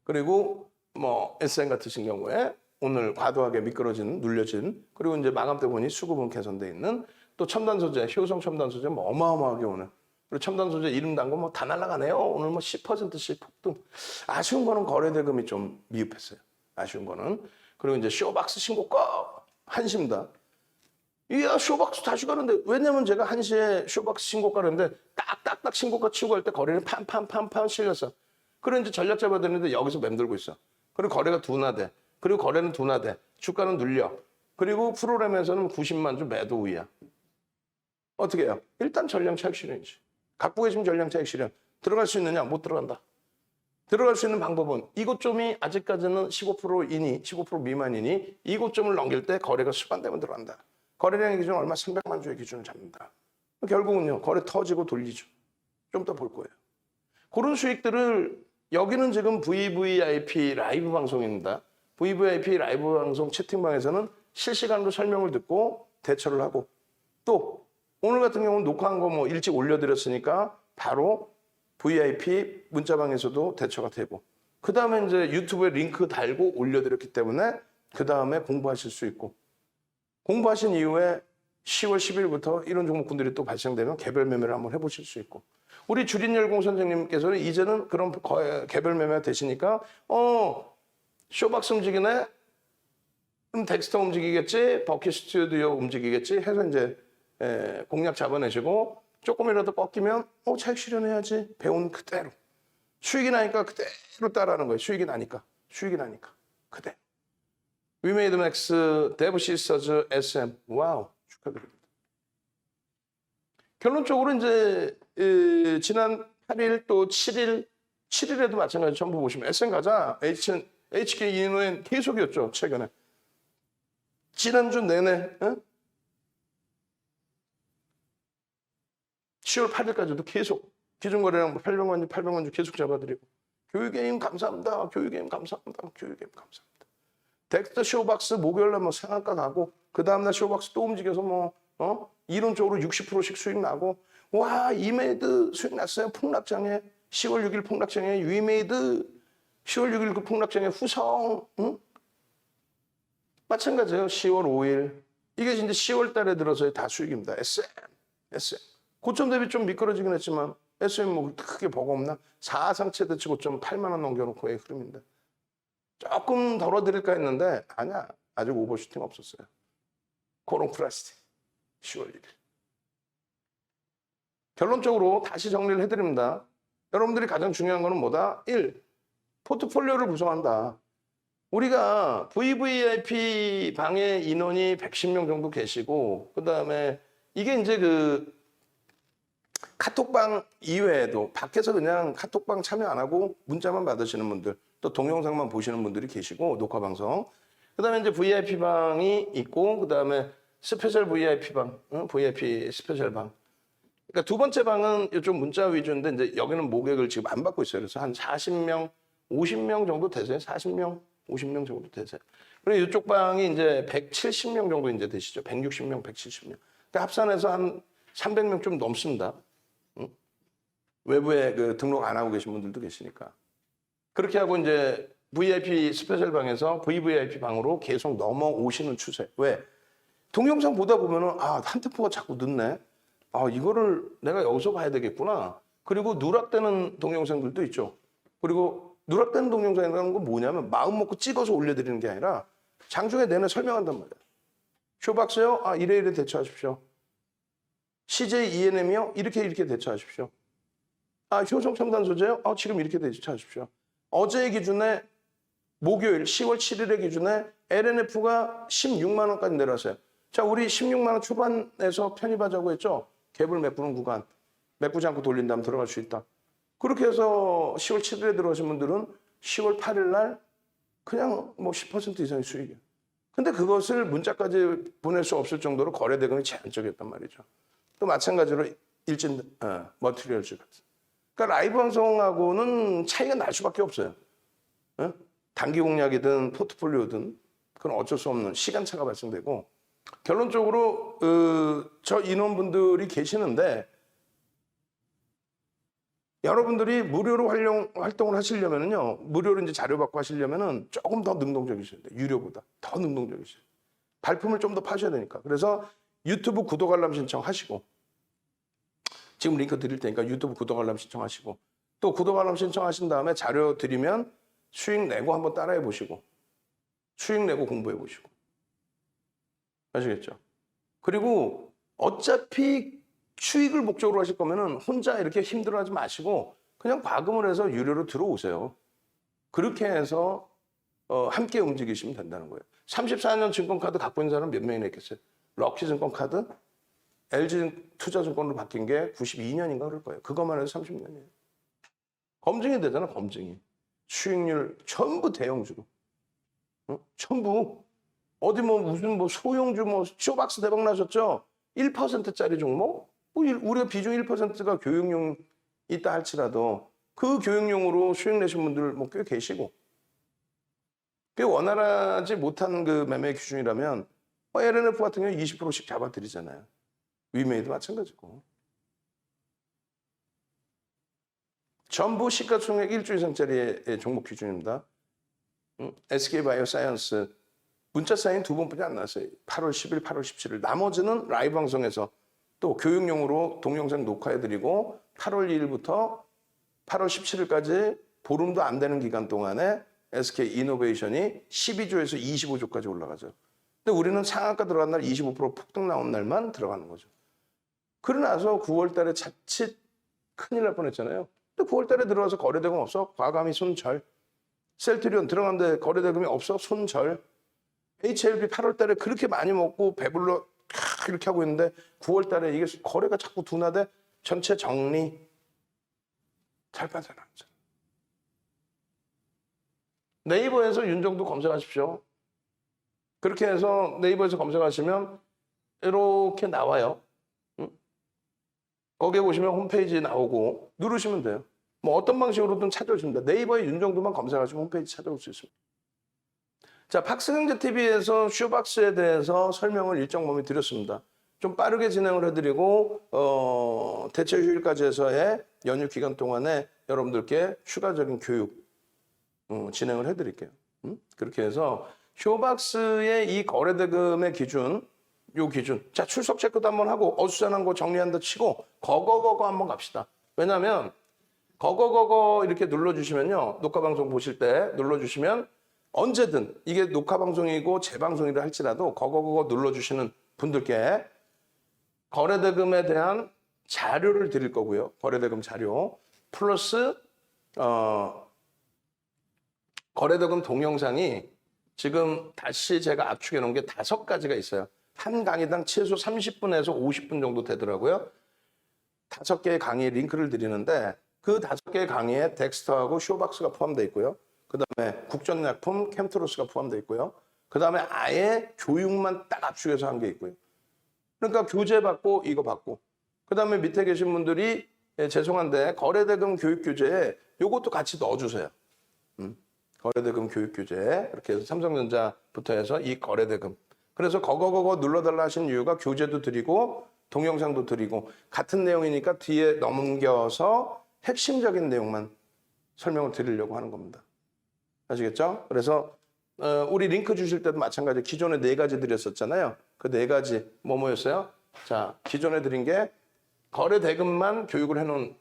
그리고 뭐 SM 같으신 경우에 오늘 과도하게 미끄러진 눌려진 그리고 이제 마감 때 보니 수급은 개선돼 있는 또 첨단 소재 효성 첨단 소재 뭐 어마어마하게 오늘 그리고 첨단 소재 이름 단 거 뭐 다 날라가네요. 오늘 뭐 10%씩 폭등. 아쉬운 거는 거래대금이 좀 미흡했어요. 아쉬운 거는 그리고 이제 쇼박스 신고가 한심다. 이야 쇼박스 다시 가는데 왜냐면 제가 1시에 쇼박스 신고가는데 딱딱딱 신고가 치고 갈 때 거래는 판판판판 실렸어. 그리고 이제 전략 잡아드는데 여기서 맴돌고 있어. 그리고 거래가 둔화돼. 그리고 거래는 둔화돼. 주가는 눌려. 그리고 프로그램에서는 90만 주 매도 우위야. 어떻게 해요? 일단 전량 차익 실현이지. 갖고 계시면 전량 차익 실현. 들어갈 수 있느냐? 못 들어간다. 들어갈 수 있는 방법은 이 고점이 아직까지는 15%이니 15% 미만이니 이 고점을 넘길 때 거래가 수반되면 들어간다. 거래량의 기준은 얼마? 300만 주의 기준을 잡는다. 결국은요. 거래 터지고 돌리죠. 좀 더 볼 거예요. 그런 수익들을 여기는 지금 VVIP 라이브 방송입니다. VVIP 라이브 방송 채팅방에서는 실시간으로 설명을 듣고 대처를 하고 또 오늘 같은 경우는 녹화한 거 뭐 일찍 올려드렸으니까 바로 VIP 문자방에서도 대처가 되고 그 다음에 이제 유튜브에 링크 달고 올려드렸기 때문에 그 다음에 공부하실 수 있고 공부하신 이후에 10월 10일부터 이런 종목군들이 또 발생되면 개별 매매를 한번 해보실 수 있고 우리 주린열공 선생님께서는 이제는 그런 개별 매매가 되시니까 쇼박스 움직이네? 그럼 덱스터 움직이겠지? 버킷 스튜디오 움직이겠지? 해서 이제 공략 잡아내시고 조금이라도 꺾이면 차익 실현해야지. 배운 그대로. 수익이 나니까 그대로 따라하는 거예요. 수익이 나니까. 그대로. 위메이드맥스, 데브 시스터즈, SM. 와우, 축하드립니다. 결론적으로 이제 지난 8일 또 7일에도 마찬가지 전부 보시면 SM 가자. HK 이노엔 계속이었죠, 최근에. 지난주 내내 10월 8일까지도 계속 기준거래량 800만주 계속 잡아드리고 교육게임 감사합니다. 교육게임 감사합니다. 교육게임 감사합니다. 덱스터 쇼박스 목요일날 뭐 상한가 가고 그 다음날 쇼박스 또 움직여서 뭐 이론적으로 60%씩 수익 나고 와 이메이드 수익 났어요. 폭락장에 10월 6일 폭락장에 위메이드 10월 6일 그 폭락장에 후성 마찬가지예요. 10월 5일 이게 이제 10월 달에 들어서의 다 수익입니다. SM 고점 대비 좀 미끄러지긴 했지만 SM 뭐 크게 버거 없나? 4상 최대치 고점 8만 원 넘겨놓고의 흐름인데 조금 덜어드릴까 했는데 아니야. 아직 오버슈팅 없었어요. 코롱 프라스티 10월 1일. 결론적으로 다시 정리를 해드립니다. 여러분들이 가장 중요한 거는 뭐다? 1. 포트폴리오를 구성한다. 우리가 VVIP 방에 인원이 110명 정도 계시고 그 다음에 이게 이제 그 카톡방 이외에도 밖에서 그냥 카톡방 참여 안 하고 문자만 받으시는 분들 또 동영상만 보시는 분들이 계시고 녹화방송 그다음에 이제 VIP방이 있고 그다음에 스페셜 VIP방 VIP 스페셜 방 그러니까 두 번째 방은 이쪽 문자 위주인데 이제 여기는 모객을 지금 안 받고 있어요. 그래서 한 40명 50명 정도 되세요. 40명 50명 정도 되세요. 그리고 이쪽 방이 이제 170명 정도 이제 되시죠. 160명 170명 그러니까 합산해서 한 300명 좀 넘습니다. 외부에 그 등록 안 하고 계신 분들도 계시니까. 그렇게 하고 이제 VIP 스페셜 방에서 VVIP 방으로 계속 넘어오시는 추세. 왜? 동영상 보다 보면은 한 템포가 자꾸 늦네. 이거를 내가 여기서 봐야 되겠구나. 그리고 누락되는 동영상들도 있죠. 그리고 누락되는 동영상이라는 건 뭐냐면 마음 먹고 찍어서 올려드리는 게 아니라 장중에 내내 설명한단 말이야. 쇼박스요? 이래 대처하십시오. CJ ENM이요? 이렇게 대처하십시오. 효성 첨단 소재요? 지금 이렇게 대처하십시오. 어제의 기준에 목요일 10월 7일의 기준에 LNF가 16만 원까지 내려왔어요. 자, 우리 16만 원 초반에서 편입하자고 했죠. 갭을 메꾸는 구간. 메꾸지 않고 돌린 다음 들어갈 수 있다. 그렇게 해서 10월 7일에 들어가신 분들은 10월 8일 날 그냥 뭐 10% 이상의 수익이에요. 근데 그것을 문자까지 보낼 수 없을 정도로 거래 대금이 제한적이었단 말이죠. 또 마찬가지로 일진 머티리얼즈 같은. 그러니까 라이브 방송하고는 차이가 날 수밖에 없어요. 단기 공략이든 포트폴리오든 그건 어쩔 수 없는 시간차가 발생되고 결론적으로 저 인원분들이 계시는데 여러분들이 무료로 활동을 하시려면요, 무료로 이제 자료 받고 하시려면은 조금 더 능동적이셔야 돼요. 유료보다 더 능동적이셔야 돼요. 발품을 좀 더 파셔야 되니까. 그래서 유튜브 구독 알람 신청하시고 지금 링크 드릴 테니까 유튜브 구독 알람 신청하시고 또 구독 알람 신청하신 다음에 자료 드리면 수익 내고 한번 따라해 보시고 수익 내고 공부해 보시고 아시겠죠? 그리고 어차피 수익을 목적으로 하실 거면은 혼자 이렇게 힘들어하지 마시고 그냥 과금을 해서 유료로 들어오세요. 그렇게 해서 함께 움직이시면 된다는 거예요. 34년 증권카드 갖고 있는 사람 몇 명이나 있겠어요? 럭키 증권카드? LG 투자증권으로 바뀐 게 92년인가 그럴 거예요. 그것만 해도 30년이에요. 검증이 되잖아, 검증이. 수익률 전부 대형주로. 전부. 어디 무슨 소형주 쇼박스 대박 나셨죠? 1%짜리 종목? 우리가 비중 1%가 교육용 있다 할지라도 그 교육용으로 수익 내신 분들 꽤 계시고. 꽤 원활하지 못한 그 매매 기준이라면 LNF 같은 경우 20%씩 잡아드리잖아요. 위메이도 마찬가지고. 전부 시가총액 1조 이상짜리의 종목 기준입니다. SK바이오사이언스 문자 사인 2번뿐이 안 나왔어요. 8월 10일, 8월 17일. 나머지는 라이브 방송에서 또 교육용으로 동영상 녹화해드리고 8월 2일부터 8월 17일까지 보름도 안 되는 기간 동안에 SK 이노베이션이 12조에서 25조까지 올라가죠. 근데 우리는 상한가 들어간 날 25% 폭등 나온 날만 들어가는 거죠. 그러고 나서 9월 달에 자칫 큰일 날 뻔했잖아요. 근데 9월 달에 들어와서 거래대금 없어? 과감히 손절. 셀트리온 들어갔는데 거래대금이 없어? 손절. HLB 8월 달에 그렇게 많이 먹고 배불러 이렇게 하고 있는데 9월 달에 이게 거래가 자꾸 둔화돼 전체 정리 잘 빠져나가죠. 네이버에서 윤정도 검색하십시오. 그렇게 해서 네이버에서 검색하시면 이렇게 나와요. 거기에 보시면 홈페이지 나오고 누르시면 돼요. 뭐 어떤 방식으로든 찾아오십니다. 네이버에 윤정도만 검색하시면 홈페이지 찾아올 수 있습니다. 자, 박스경제TV에서 쇼박스에 대해서 설명을 일정 범위 드렸습니다. 좀 빠르게 진행을 해드리고 대체 휴일까지 해서의 연휴 기간 동안에 여러분들께 추가적인 교육 진행을 해드릴게요. 그렇게 해서 쇼박스의 이 거래대금의 기준, 요 기준. 자, 출석 체크도 한번 하고 어수선한 거 정리한다 치고 거거 한번 갑시다. 왜냐하면 거거 이렇게 눌러주시면요. 녹화방송 보실 때 눌러주시면 언제든 이게 녹화방송이고 재방송이라 할지라도 거거 눌러주시는 분들께 거래대금에 대한 자료를 드릴 거고요. 거래대금 자료 플러스 거래대금 동영상이 지금 다시 제가 압축해 놓은 게 5가지가 있어요. 한 강의당 최소 30분에서 50분 정도 되더라고요. 5개의 강의 링크를 드리는데 그 5개의 강의에 덱스터하고 쇼박스가 포함되어 있고요. 그 다음에 국전약품 캠트로스가 포함되어 있고요. 그 다음에 아예 교육만 딱 압축해서 한 게 있고요. 그러니까 교재 받고 이거 받고 그 다음에 밑에 계신 분들이 죄송한데 거래대금 교육교재에 이것도 같이 넣어주세요. 거래대금 교육교재 이렇게 해서 삼성전자부터 해서 이 거래대금 그래서 거거 눌러달라 하신 이유가 교재도 드리고 동영상도 드리고 같은 내용이니까 뒤에 넘겨서 핵심적인 내용만 설명을 드리려고 하는 겁니다. 아시겠죠? 그래서 우리 링크 주실 때도 마찬가지 기존에 4가지 드렸었잖아요. 그 4가지 뭐였어요? 자, 기존에 드린 게 거래대금만 교육을 해놓은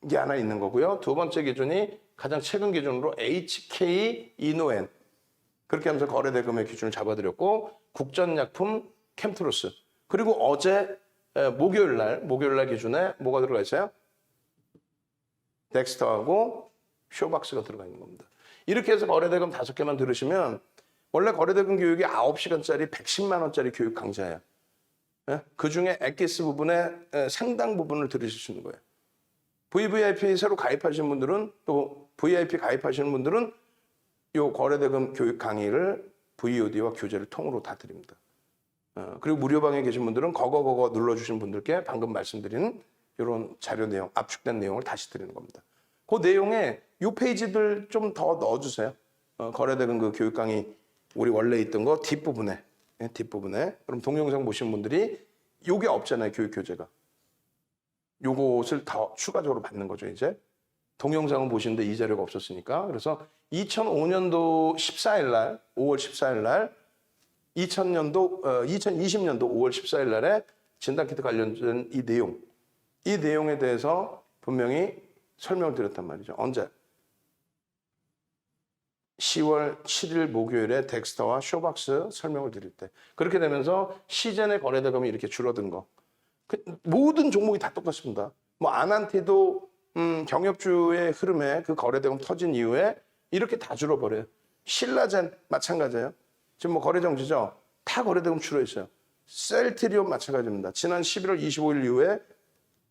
게 하나 있는 거고요. 2번째 기준이 가장 최근 기준으로 HK 이노엔 그렇게 하면서 거래대금의 기준을 잡아드렸고 국전약품 캠트로스 그리고 어제 목요일 날 기준에 뭐가 들어가 있어요? 덱스터하고 쇼박스가 들어가 있는 겁니다. 이렇게 해서 거래대금 5개만 들으시면 원래 거래대금 교육이 9시간짜리 110만 원짜리 교육 강좌예요. 그중에 엑기스 부분의 상당 부분을 들으실 수 있는 거예요. VVIP 새로 가입하신 분들은 또 VIP 가입하시는 분들은 이 거래대금 교육 강의를 VOD와 교재를 통으로 다 드립니다. 그리고 무료방에 계신 분들은 거거 눌러주신 분들께 방금 말씀드린 이런 자료 내용, 압축된 내용을 다시 드리는 겁니다. 그 내용에 이 페이지들 좀 더 넣어주세요. 거래대금 그 교육 강의 우리 원래 있던 거 뒷부분에 그럼 동영상 보신 분들이 요게 없잖아요. 교육 교재가. 요것을 더 추가적으로 받는 거죠. 이제 동영상을 보시는데 이 자료가 없었으니까. 그래서 2005년도 14일 날 5월 14일 날 2020년도 5월 14일 날에 진단키트 관련된 이 내용에 대해서 분명히 설명을 드렸단 말이죠. 언제? 10월 7일 목요일에 덱스터와 쇼박스 설명을 드릴 때. 그렇게 되면서 시즌의 거래대금이 이렇게 줄어든 거. 모든 종목이 다 똑같습니다. 뭐 아난티도 경협주의 흐름에 그 거래대금 터진 이후에 이렇게 다 줄어버려요. 신라젠 마찬가지예요. 지금 뭐 거래 정지죠. 다 거래대금 줄어 있어요. 셀트리온 마찬가지입니다. 지난 11월 25일 이후에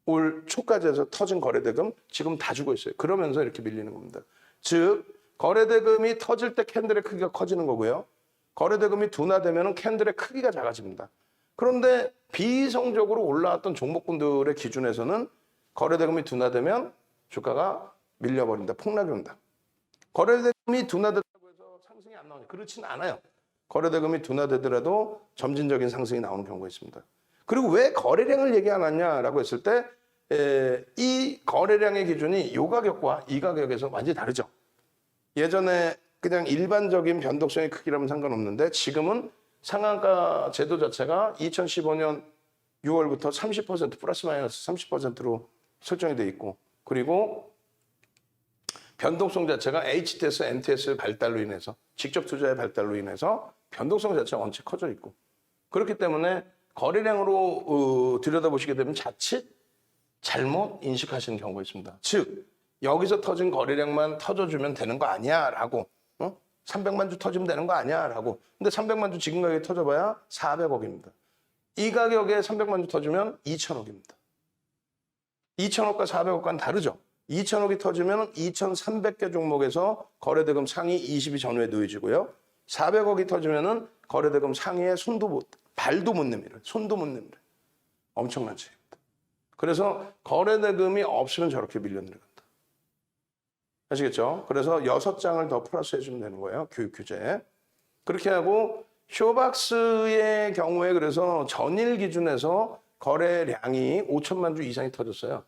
올 초까지 해서 터진 거래대금 지금 다 죽어 있어요. 그러면서 이렇게 밀리는 겁니다. 즉 거래대금이 터질 때 캔들의 크기가 커지는 거고요. 거래대금이 둔화되면 캔들의 크기가 작아집니다. 그런데 비이성적으로 올라왔던 종목군들의 기준에서는 거래대금이 둔화되면 주가가 밀려버린다. 폭락이 온다. 거래대금이 둔화됐다고 해서 상승이 안 나오냐? 그렇지는 않아요. 거래대금이 둔화되더라도 점진적인 상승이 나오는 경우가 있습니다. 그리고 왜 거래량을 얘기 안 하냐라고 했을 때 이 거래량의 기준이 이 가격과 이 가격에서 완전히 다르죠. 예전에 그냥 일반적인 변동성의 크기라면 상관없는데 지금은 상한가 제도 자체가 2015년 6월부터 30% 플러스 마이너스 30%로 설정이 돼 있고 그리고 변동성 자체가 HTS, MTS 발달로 인해서 직접 투자의 발달로 인해서 변동성 자체가 원체 커져 있고 그렇기 때문에 거래량으로 들여다보시게 되면 자칫 잘못 인식하시는 경우가 있습니다. 즉 여기서 터진 거래량만 터져주면 되는 거 아니야 라고 300만 주 터지면 되는 거 아니야? 라고. 근데 300만 주 지금 가격에 터져봐야 400억입니다. 이 가격에 300만 주 터지면 2천억입니다. 2천억과 400억과는 다르죠. 2천억이 터지면 2,300개 종목에서 거래대금 상위 20위 전후에 놓여지고요. 400억이 터지면은 거래대금 상위에 발도 못 내밀어요. 손도 못 내밀어요. 엄청난 차이입니다. 그래서 거래대금이 없으면 저렇게 밀려 내려간다. 아시겠죠? 그래서 6장을 더 플러스 해주면 되는 거예요. 교육 규제. 그렇게 하고 쇼박스의 경우에 그래서 전일 기준에서 거래량이 5천만 주 이상이 터졌어요.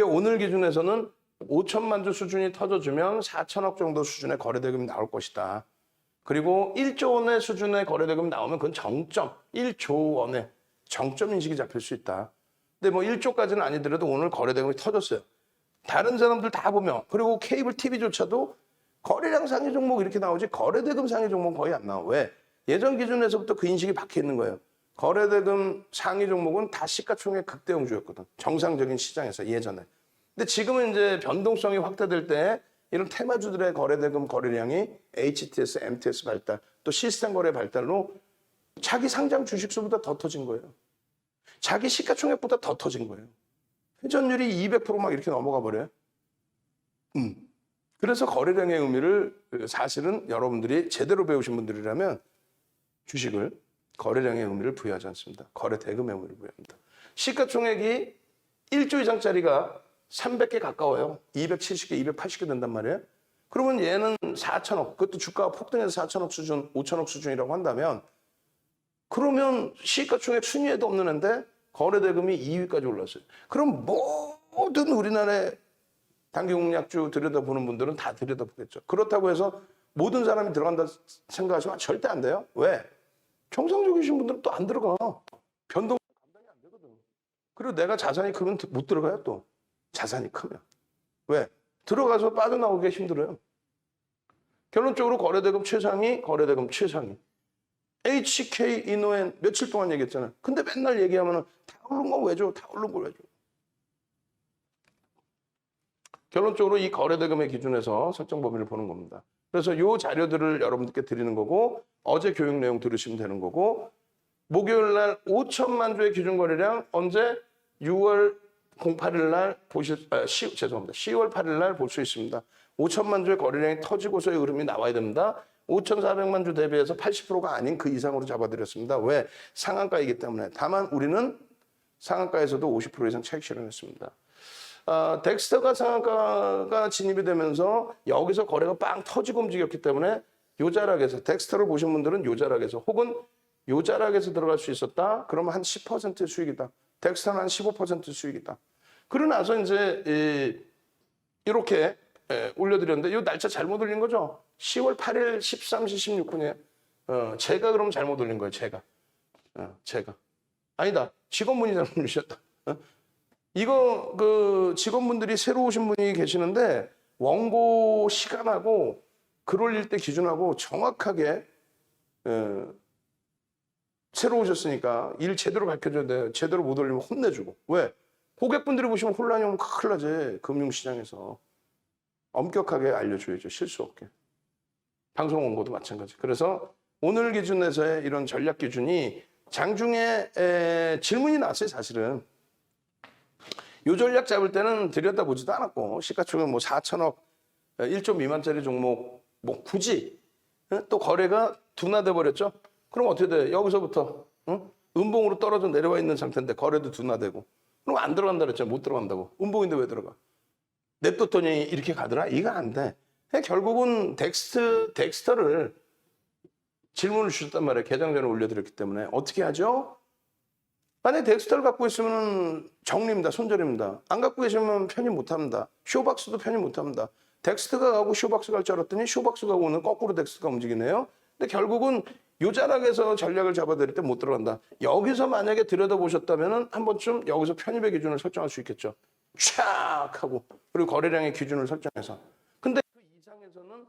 오늘 기준에서는 5천만 주 수준이 터져주면 4천억 정도 수준의 거래대금이 나올 것이다. 그리고 1조 원의 수준의 거래대금이 나오면 그건 정점, 1조 원의 정점 인식이 잡힐 수 있다. 근데 뭐 1조까지는 아니더라도 오늘 거래대금이 터졌어요. 다른 사람들 다 보면, 그리고 케이블 TV조차도 거래량 상위 종목 이렇게 나오지 거래대금 상위 종목은 거의 안 나와. 왜? 예전 기준에서부터 그 인식이 박혀 있는 거예요. 거래대금 상위 종목은 다 시가총액 극대형주였거든. 정상적인 시장에서 예전에. 근데 지금은 이제 변동성이 확대될 때 이런 테마주들의 거래대금 거래량이 HTS, MTS 발달, 또 시스템 거래 발달로 자기 상장 주식수보다 더 터진 거예요. 자기 시가총액보다 더 터진 거예요. 회전율이 200%막 이렇게 넘어가 버려요. 그래서 거래량의 의미를 사실은 여러분들이 제대로 배우신 분들이라면 주식을 거래량의 의미를 부여하지 않습니다. 거래 대금의 의미를 부여합니다. 시가총액이 1조 이상짜리가 300개 가까워요. 270개, 280개 된단 말이에요. 그러면 얘는 4천억, 그것도 주가가 폭등해서 4천억 수준, 5천억 수준이라고 한다면 그러면 시가총액 순위에도 없는 애인데 거래 대금이 2위까지 올랐어요. 그럼 모든 우리나라의 단기공략주 들여다보는 분들은 다 들여다보겠죠. 그렇다고 해서 모든 사람이 들어간다 생각하시면 절대 안 돼요. 왜? 정상적이신 분들은 또 안 들어가. 변동 감당이 안 되거든. 그리고 내가 자산이 크면 못 들어가요 또. 자산이 크면. 왜? 들어가서 빠져나오기가 힘들어요. 결론적으로 거래대금 최상위, 거래대금 최상위. HK 이노엔 며칠 동안 얘기했잖아요. 근데 맨날 얘기하면은 다 오른 거 왜 줘? 다 오른 걸 왜 줘? 결론적으로 이 거래대금의 기준에서 설정 범위를 보는 겁니다. 그래서 이 자료들을 여러분들께 드리는 거고 어제 교육 내용 들으시면 되는 거고 목요일 날 5천만 주의 기준 거래량 언제 6월 08일 날 죄송합니다. 10월 8일 날 볼 수 있습니다. 5천만 주의 거래량이 터지고서의 흐름이 나와야 됩니다. 5,400만 주 대비해서 80%가 아닌 그 이상으로 잡아드렸습니다. 왜? 상한가이기 때문에. 다만 우리는 상한가에서도 50% 이상 차익 실현했습니다. 덱스터가 상한가가 진입이 되면서 여기서 거래가 빵 터지고 움직였기 때문에 요 자락에서 덱스터를 보신 분들은 요 자락에서 혹은 요 자락에서 들어갈 수 있었다. 그러면 한 10% 수익이다. 덱스터는 한 15% 수익이다. 그러고 나서 이제 이렇게 올려드렸는데 이 날짜 잘못 올린 거죠. 10월 8일 13시 16분이에요. 제가 그럼 잘못 올린 거예요. 제가. 아니다. 직원분이 잘못 올리셨다. 이거 그 직원분들이 새로 오신 분이 계시는데 원고 시간하고 글 올릴 때 기준하고 정확하게 새로 오셨으니까 일 제대로 밝혀줘야 돼요. 제대로 못 올리면 혼내주고. 왜? 고객분들이 보시면 혼란이 오면 큰일 나지. 금융시장에서. 엄격하게 알려줘야죠. 실수 없게. 방송 원고도 마찬가지. 그래서 오늘 기준에서의 이런 전략 기준이 장중에 질문이 나왔어요. 사실은. 요 전략 잡을 때는 들여다보지도 않았고 시가총액 뭐 4천억 1조 미만짜리 종목 뭐 굳이 또 거래가 둔화돼 버렸죠. 그럼 어떻게 돼? 여기서부터 음봉으로 떨어져 내려와 있는 상태인데 거래도 둔화되고 그럼 안 들어간다 그랬죠. 못 들어간다고. 음봉인데 왜 들어가? 냅뒀더니 이렇게 가더라? 이거 안 돼. 결국은 덱스터를 질문을 주셨단 말이에요. 개장 전에 올려드렸기 때문에 어떻게 하죠? 만약에 덱스터를 갖고 있으면 정리입니다. 손절입니다. 안 갖고 계시면 편입 못합니다. 쇼박스도 편입 못합니다. 덱스터가 가고 쇼박스가 갈 줄 알았더니 쇼박스가 오는 거꾸로 덱스터가 움직이네요. 근데 결국은 요 자락에서 전략을 잡아드릴 때 못 들어간다. 여기서 만약에 들여다보셨다면 한 번쯤 여기서 편입의 기준을 설정할 수 있겠죠. 촥 하고 그리고 거래량의 기준을 설정해서. 근데 그 이상에서는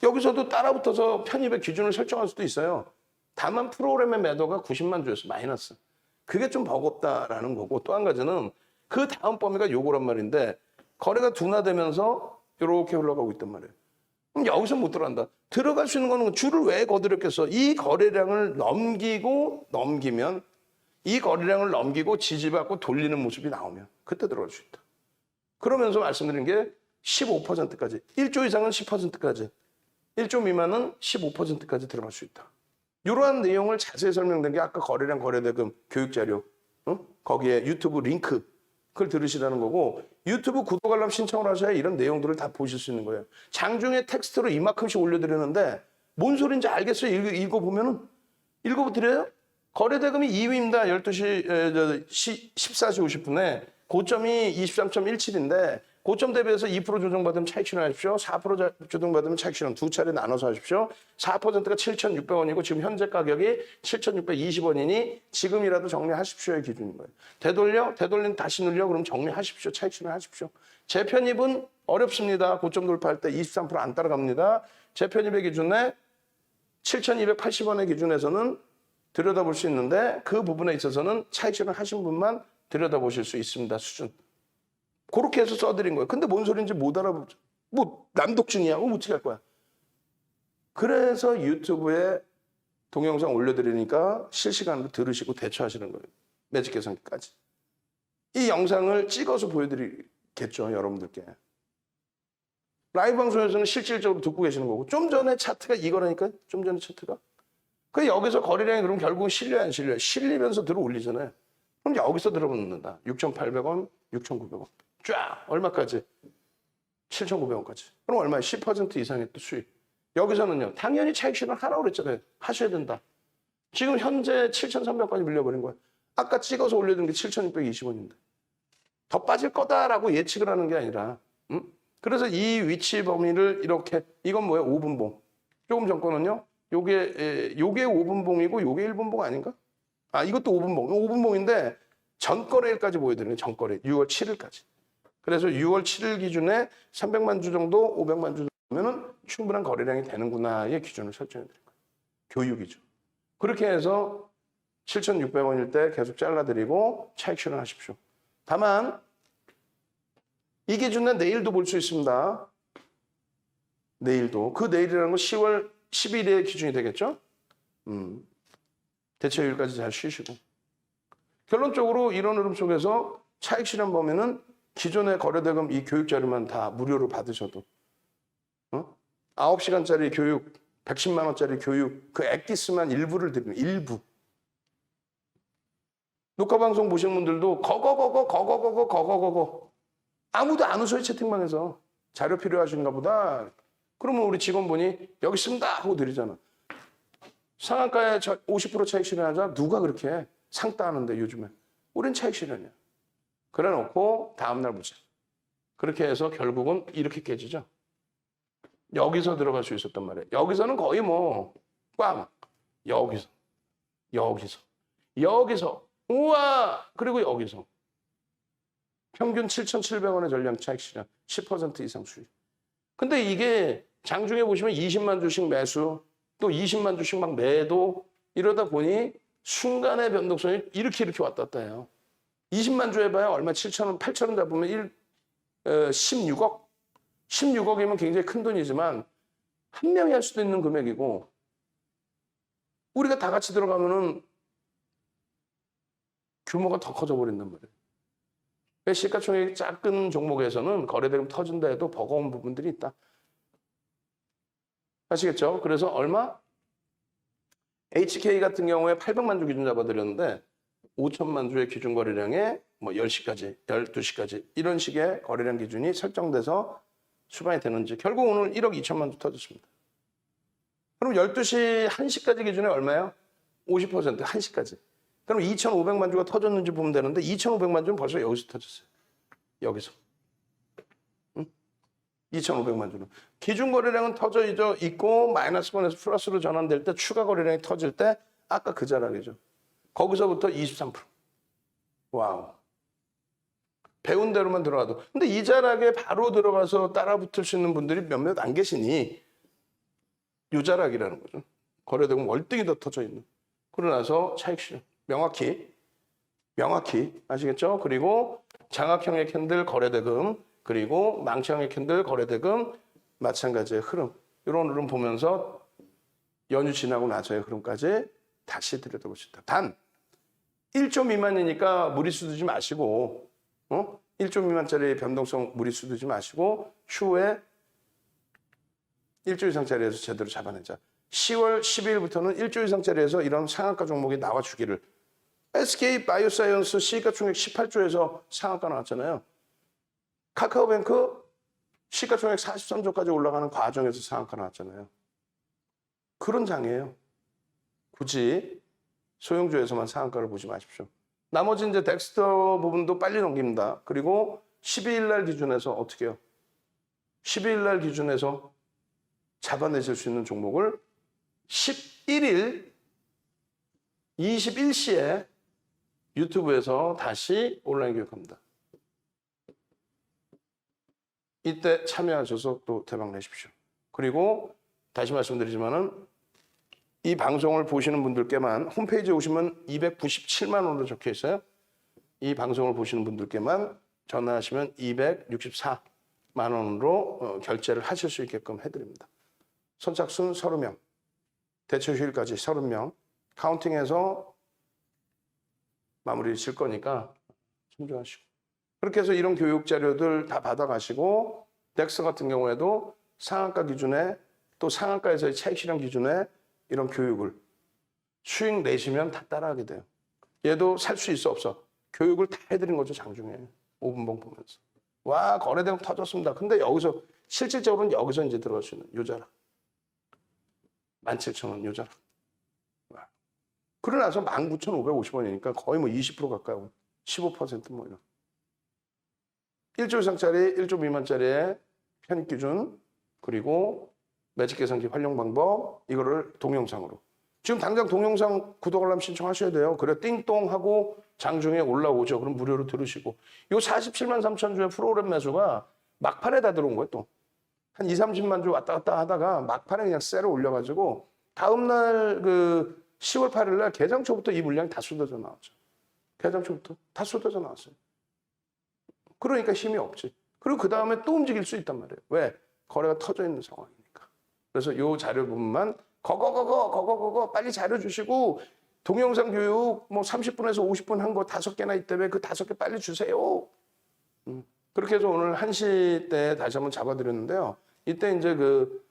여기서도 따라붙어서 편입의 기준을 설정할 수도 있어요. 다만 프로그램의 매도가 90만 주였어. 마이너스. 그게 좀 버겁다라는 거고 또 한 가지는 그 다음 범위가 요거란 말인데 거래가 둔화되면서 이렇게 흘러가고 있단 말이에요. 그럼 여기서 못 들어간다. 들어갈 수 있는 거는 줄을 왜 거드렸겠어? 이 거래량을 넘기면 이 거래량을 넘기고 지지받고 돌리는 모습이 나오면 그때 들어갈 수 있다. 그러면서 말씀드린 게 15%까지, 1조 이상은 10%까지, 1조 미만은 15%까지 들어갈 수 있다. 이러한 내용을 자세히 설명된 게 아까 거래량 거래대금 교육자료, 거기에 유튜브 링크, 그걸 들으시라는 거고, 유튜브 구독 알람 신청을 하셔야 이런 내용들을 다 보실 수 있는 거예요. 장중에 텍스트로 이만큼씩 올려드리는데 뭔 소리인지 알겠어요? 읽어보면은 읽어드려요? 거래대금이 2위입니다. 14시 50분에 고점이 23.17인데 고점 대비해서 2% 조정받으면 차익 실현하십시오. 4% 조정받으면 차익 실현 두 차례 나눠서 하십시오. 4%가 7,600원이고 지금 현재 가격이 7,620원이니 지금이라도 정리하십시오의 기준인 거예요. 되돌린 다시 눌려 그럼 정리하십시오. 차익 실현하십시오. 재편입은 어렵습니다. 고점 돌파할 때 23%안 따라갑니다. 재편입의 기준에 7,280원의 기준에서는 들여다볼 수 있는데 그 부분에 있어서는 차익 실현하신 분만 들여다보실 수 있습니다. 수준. 그렇게 해서 써드린 거예요. 근데 뭔 소리인지 못 알아보죠. 뭐 남독증이야. 어떻게 할 거야. 그래서 유튜브에 동영상 올려드리니까 실시간으로 들으시고 대처하시는 거예요. 매직 계산기까지. 이 영상을 찍어서 보여드리겠죠. 여러분들께. 라이브 방송에서는 실질적으로 듣고 계시는 거고 좀 전에 차트가 이거라니까. 좀 전에 차트가. 그 여기서 거래량이 그럼 결국은 실려야 안 실려요. 실리면서 들어 올리잖아요. 그럼 여기서 들어붙는다. 6,800원, 6,900원. 쫙 얼마까지? 7,900원까지. 그럼 얼마야? 10% 이상의 또 수익. 여기서는요. 당연히 차익 실현하라고 그랬잖아요. 하셔야 된다. 지금 현재 7,300원까지 밀려버린 거야. 아까 찍어서 올려둔 게 7,620원인데. 더 빠질 거다라고 예측을 하는 게 아니라 그래서 이 위치 범위를 이렇게 이건 뭐예요? 5분봉. 조금 전 거는요. 요게 5분봉이고 요게 1분봉 아닌가? 아, 이것도 5분봉. 5분봉인데 전거래일까지 보여드리는 전거래. 6월 7일까지. 그래서 6월 7일 기준에 300만 주 정도, 500만 주 정도면은 충분한 거래량이 되는구나의 기준을 설정해 드린 거예요. 교육이죠. 그렇게 해서 7,600원일 때 계속 잘라드리고 차익 실현하십시오. 다만 이 기준에 내일도 볼 수 있습니다. 내일도. 그 내일이라는 건 10월 10일의 기준이 되겠죠? 대체율까지 잘 쉬시고. 결론적으로 이런 흐름 속에서 차익 실현 범위는 기존의 거래대금 이 교육 자료만 다 무료로 받으셔도 9시간짜리 교육, 110만 원짜리 교육 그 엑기스만 일부를 드리는 일부. 녹화방송 보신 분들도 거거 아무도 안 웃어요. 채팅방에서. 자료 필요하신가 보다. 그러면 우리 직원분이 여기 있습니다 하고 드리잖아. 상한가에 50% 차익 실현하자. 누가 그렇게 해? 상 따는데 요즘에. 우린 차익 실현이야. 그래 놓고 다음날 보자. 그렇게 해서 결국은 이렇게 깨지죠. 여기서 들어갈 수 있었단 말이에요. 여기서는 거의 뭐 꽝. 여기서 우와 그리고 여기서 평균 7,700원의 전량 차익 실현 10% 이상 수익. 근데 이게 장중에 보시면 20만 주씩 매수 또 20만 주씩 막 매도 이러다 보니 순간의 변동성이 이렇게 왔다 갔다 해요. 20만 주 해봐야 얼마 7,000원, 8,000원 잡으면 16억? 16억이면 굉장히 큰 돈이지만 한 명이 할 수도 있는 금액이고 우리가 다 같이 들어가면은 규모가 더 커져 버린단 말이에요. 시가총액이 작은 종목에서는 거래대금 터진다 해도 버거운 부분들이 있다. 아시겠죠? 그래서 얼마? HK 같은 경우에 800만 주 기준 잡아드렸는데 5천만 주의 기준 거래량에 뭐 10시까지, 12시까지 이런 식의 거래량 기준이 설정돼서 수반이 되는지 결국 오늘 1억 2천만 주 터졌습니다. 그럼 12시 1시까지 기준에 얼마예요? 50% 1시까지. 그럼 2,500만 주가 터졌는지 보면 되는데 2,500만 주는 벌써 여기서 터졌어요. 여기서. 2,500만 주는. 기준 거래량은 터져 있고 마이너스권에서 플러스로 전환될 때 추가 거래량이 터질 때 아까 그 자락이죠. 거기서부터 23%. 와우. 배운 대로만 들어가도. 근데 이 자락에 바로 들어가서 따라 붙을 수 있는 분들이 몇몇 안 계시니 이 자락이라는 거죠. 거래대금 월등히 더 터져 있는. 그러고 나서 차익 실현. 명확히 아시겠죠? 그리고 장악형의 캔들 거래대금 그리고 망치형의 캔들, 거래대금 마찬가지의 흐름. 이런 흐름 보면서 연휴 지나고 나서의 흐름까지 다시 들여다볼 수 있다. 단 1조 미만이니까 무리수 두지 마시고 1조 미만짜리 변동성 무리수 두지 마시고 추후에 1조 이상짜리에서 제대로 잡아내자. 10월 12일부터는 1조 이상짜리에서 이런 상한가 종목이 나와주기를. SK 바이오사이언스 시가총액 18조에서 상한가 나왔잖아요. 카카오뱅크 시가총액 43조까지 올라가는 과정에서 상한가 나왔잖아요. 그런 장이에요. 굳이 소형주에서만 상한가를 보지 마십시오. 나머지 이제 덱스터 부분도 빨리 넘깁니다. 그리고 12일 날 기준에서 어떻게 해요? 12일 날 기준에서 잡아내실 수 있는 종목을 11일 21시에 유튜브에서 다시 온라인 교육합니다. 이때 참여하셔서 또 대박 내십시오. 그리고 다시 말씀드리지만은 이 방송을 보시는 분들께만 홈페이지에 오시면 297만 원으로 적혀 있어요. 이 방송을 보시는 분들께만 전화하시면 264만 원으로 결제를 하실 수 있게끔 해드립니다. 선착순 30명, 대체 휴일까지 30명 카운팅해서 마무리 질 거니까 참조하시고. 그렇게 해서 이런 교육 자료들 다 받아가시고 덱스 같은 경우에도 상한가 기준에 또 상한가에서의 차익 실현 기준에 이런 교육을 수익 내시면 다 따라하게 돼요. 얘도 살 수 있어 없어? 교육을 다 해드린 거죠. 장중에 5분봉 보면서. 와 거래대금 터졌습니다. 근데 여기서 실질적으로는 여기서 이제 들어갈 수 있는 요자락 17,000원 요자락. 그러고 나서 19,550원이니까 거의 뭐 20% 가까이 15%뭐 이런. 1조 이상짜리, 1조 미만짜리의 편입 기준, 그리고 매직 계산기 활용 방법, 이거를 동영상으로. 지금 당장 동영상 구독 알람 신청하셔야 돼요. 그래 띵동 하고 장중에 올라오죠. 그럼 무료로 들으시고. 요 47만 3천 주의 프로그램 매수가 막판에 다 들어온 거예요 또. 한 2, 30만 주 왔다 갔다 하다가 막판에 그냥 쎄로 올려가지고 다음날 그 10월 8일 날 개장 초부터 이 물량이 다 쏟아져 나왔죠. 개장 초부터 다 쏟아져 나왔어요. 그러니까 힘이 없지. 그리고 그 다음에 또 움직일 수 있단 말이에요. 왜? 거래가 터져 있는 상황이니까. 그래서 이 자료 부분만 거거 빨리 자료 주시고 동영상 교육 뭐 30분에서 50분 한 거 5개나 있다며 그 5개 빨리 주세요. 그렇게 해서 오늘 1시 때 다시 한번 잡아드렸는데요. 이때 이제 그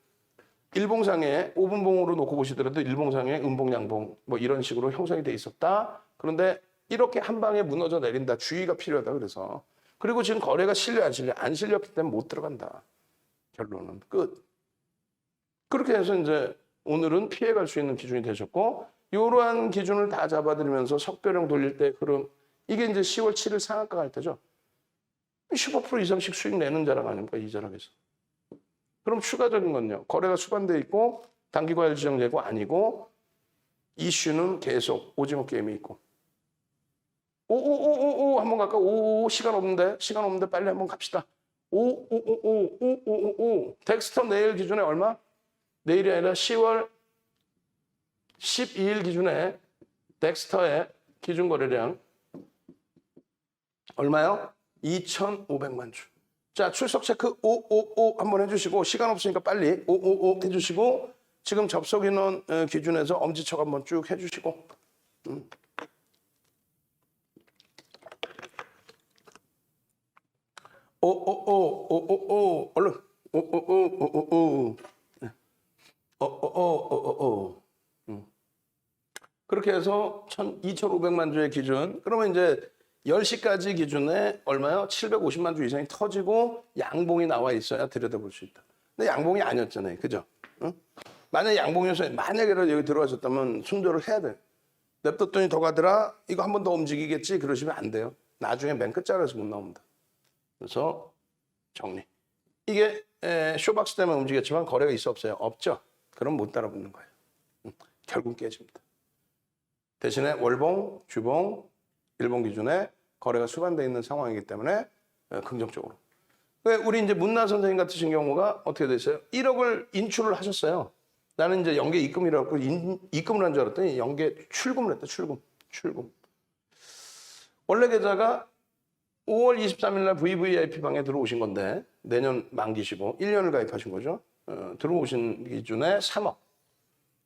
일봉상에 5분봉으로 놓고 보시더라도 일봉상에 음봉, 양봉 뭐 이런 식으로 형성이 돼 있었다. 그런데 이렇게 한 방에 무너져 내린다. 주의가 필요하다. 그래서 그리고 지금 거래가 실려 안 실려? 안 실렸기 때문에 못 들어간다. 결론은 끝. 그렇게 해서 이제 오늘은 피해갈 수 있는 기준이 되셨고 이러한 기준을 다 잡아드리면서 석별형 돌릴 때 그럼 이게 이제 10월 7일 상한가 갈 때죠. 15% 이상씩 수익 내는 자락 아닙니까? 이 자락에서. 그럼 추가적인 건요. 거래가 수반돼 있고 단기과열 지정 재고 아니고 이슈는 계속 오징어 게임이 있고. 오오오오오 한번 갈까? 오 시간 없는데 빨리 한번 갑시다. 오오오오오오오 덱스터 내일 기준에 얼마? 내일이 아니라 10월 12일 기준에 덱스터의 기준 거래량 얼마요? 2,500만 주. 자, 출석 체크 555 한번 해주시고 시간 없으니까 빨리 555 해주시고 지금 접속 인원 기준에서 엄지척 한번 쭉 해주시고 555 얼른 555 그렇게 해서 2,500만 주의 기준. 그러면 이제 10시까지 기준에 얼마요? 750만 주 이상이 터지고 양봉이 나와 있어야 들여다볼 수 있다. 근데 양봉이 아니었잖아요. 그죠? 응? 만약에 양봉이었어요. 만약에라도 여기 들어가셨다면 순조를 해야 돼요. 냅뒀더니 더 가더라. 이거 한 번 더 움직이겠지. 그러시면 안 돼요. 나중에 맨 끝자락에서 못 나옵니다. 그래서 정리. 이게 쇼박스 때문에 움직였지만 거래가 있어 없어요? 없죠. 그럼 못 따라붙는 거예요. 결국 깨집니다. 대신에 월봉, 주봉, 일봉 기준에 거래가 수반되어 있는 상황이기 때문에 긍정적으로. 우리 이제 문나 선생님 같으신 경우가 어떻게 됐어요? 1억을 인출을 하셨어요. 나는 이제 연계 입금이라고 입금을 한 줄 알았더니 연계 출금을 했다. 출금. 원래 계좌가 5월 23일 날 VVIP 방에 들어오신 건데 내년 만기시고 1년을 가입하신 거죠. 들어오신 기준에 3억.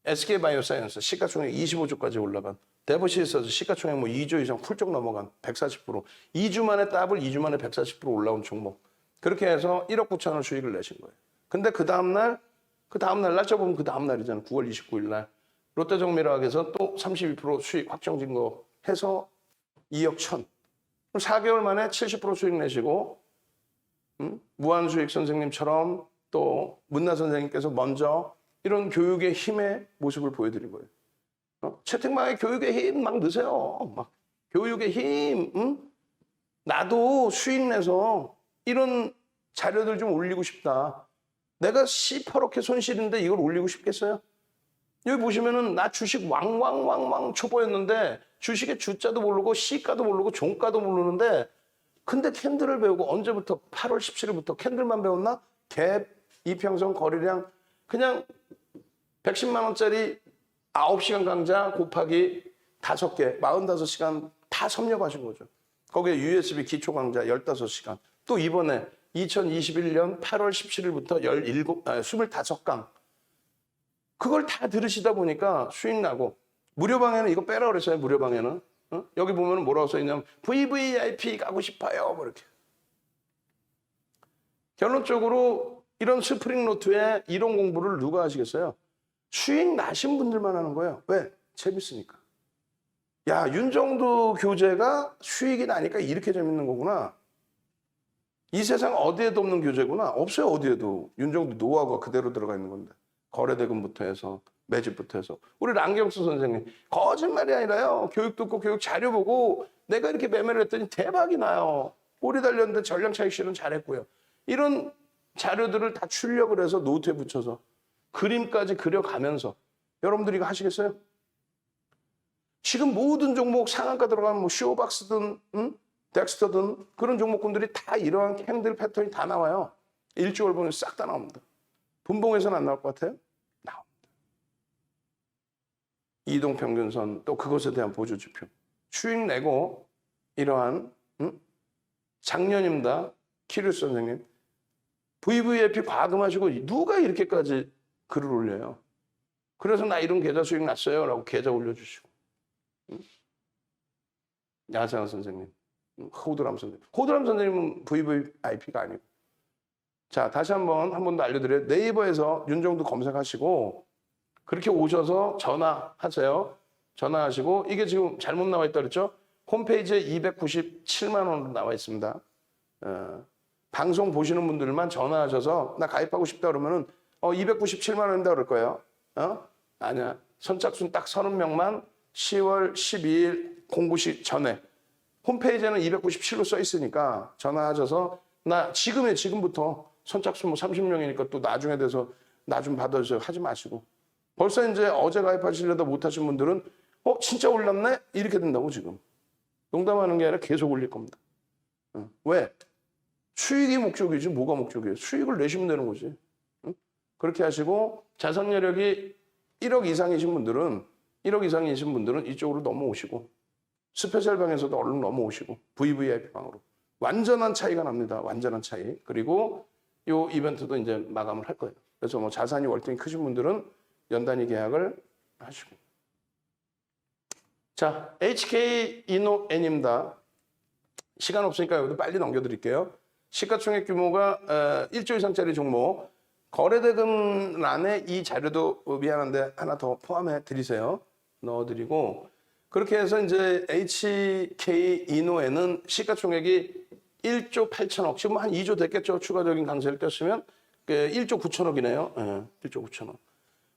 SK바이오사이언스 시가총액 25조까지 올라간 데버시스에서 시가총액 뭐 2조 이상 훌쩍 넘어간 140%. 2주 만에 더블, 2주 만에 140% 올라온 종목. 그렇게 해서 1억 9천원 수익을 내신 거예요. 근데 그 다음날 날짜 보면 그 다음날이잖아요. 9월 29일 날 롯데정밀화학에서 또 32% 수익 확정진 거 해서 2억 1천. 4개월 만에 70% 수익 내시고 무한수익 선생님처럼 또 문나 선생님께서 먼저 이런 교육의 힘의 모습을 보여드린 거예요. 채팅방에 교육의 힘 막 넣으세요. 막 교육의 힘. 나도 수익 내서 이런 자료들 좀 올리고 싶다. 내가 시퍼렇게 손실인데 이걸 올리고 싶겠어요? 여기 보시면은 나 주식 왕왕왕왕 초보였는데 주식의 주자도 모르고 시가도 모르고 종가도 모르는데 근데 캔들을 배우고 언제부터 8월 17일부터 캔들만 배웠나? 갭, 이평선, 거래량 그냥 110만 원짜리 9시간 강좌 곱하기 5개, 45시간 다 섭렵하신 거죠. 거기에 USB 기초 강좌 15시간. 또 이번에 2021년 8월 17일부터 25강. 그걸 다 들으시다 보니까 수익 나고 무료방에는 이거 빼라 그랬어요. 무료방에는. 여기 보면 뭐라고 써있냐면 VVIP 가고 싶어요. 뭐 이렇게. 결론적으로 이런 스프링 노트에 이론 공부를 누가 하시겠어요? 수익 나신 분들만 하는 거예요. 왜? 재밌으니까. 야, 윤정도 교재가 수익이 나니까 이렇게 재밌는 거구나. 이 세상 어디에도 없는 교재구나. 없어요, 어디에도. 윤정도 노하우가 그대로 들어가 있는 건데. 거래대금부터 해서 매집부터 해서. 우리 랑경수 선생님 거짓말이 아니라요. 교육 듣고 교육 자료 보고 내가 이렇게 매매를 했더니 대박이 나요. 꼬리 달렸는데 전량 차익 실현 잘했고요. 이런 자료들을 다 출력을 해서 노트에 붙여서 그림까지 그려가면서 여러분들이 이거 하시겠어요? 지금 모든 종목 상한가 들어가면 뭐 쇼박스든 덱스터든 그런 종목군들이 다 이러한 캔들 패턴이 다 나와요. 일주월 보면 싹 다 나옵니다. 분봉에서는 안 나올 것 같아요? 나옵니다. 이동평균선 또 그것에 대한 보조지표. 수익 내고 이러한 작년입니다. 키루스 선생님. VVIP 과금하시고 누가 이렇게까지 글을 올려요. 그래서 나 이런 계좌 수익 났어요 라고 계좌 올려주시고. 야상한 선생님. 호드람 선생님. 호드람 선생님은 VVIP가 아니고. 자, 다시 한 번 더 알려드려요. 네이버에서 윤정도 검색하시고 그렇게 오셔서 전화하세요. 전화하시고 이게 지금 잘못 나와 있다 그랬죠? 홈페이지에 297만 원으로 나와 있습니다. 방송 보시는 분들만 전화하셔서 나 가입하고 싶다 그러면은 297만 원인다 그럴 거예요. 아니야. 선착순 딱 30명만 10월 12일 공구시 전에 홈페이지에는 297로 써 있으니까 전화하셔서 나 지금부터 선착순 뭐 30명이니까 또 나중에 돼서 나 좀 받아주세요 하지 마시고 벌써 이제 어제 가입하시려다 못하신 분들은 진짜 올랐네? 이렇게 된다고 지금. 농담하는 게 아니라 계속 올릴 겁니다. 왜? 수익이 목적이지 뭐가 목적이에요? 수익을 내시면 되는 거지. 그렇게 하시고 자산 여력이 1억 이상이신 분들은 이쪽으로 넘어오시고 스페셜 방에서도 얼른 넘어오시고 VVIP 방으로 완전한 차이가 납니다. 완전한 차이. 그리고 이 이벤트도 이제 마감을 할 거예요. 그래서 뭐 자산이 월등히 크신 분들은 연단위 계약을 하시고. 자, HK 이노엔입니다. 시간 없으니까 여기도 빨리 넘겨드릴게요. 시가총액 규모가 1조 이상짜리 종목. 거래대금 란에 이 자료도 미안한데 하나 더 포함해 드리세요. 넣어드리고 그렇게 해서 이제 HK 이노엔은 시가총액이 1조 8천억 지금 한 2조 됐겠죠. 추가적인 강세를 뗐으면 1조 9천억이네요. 1조 9천억.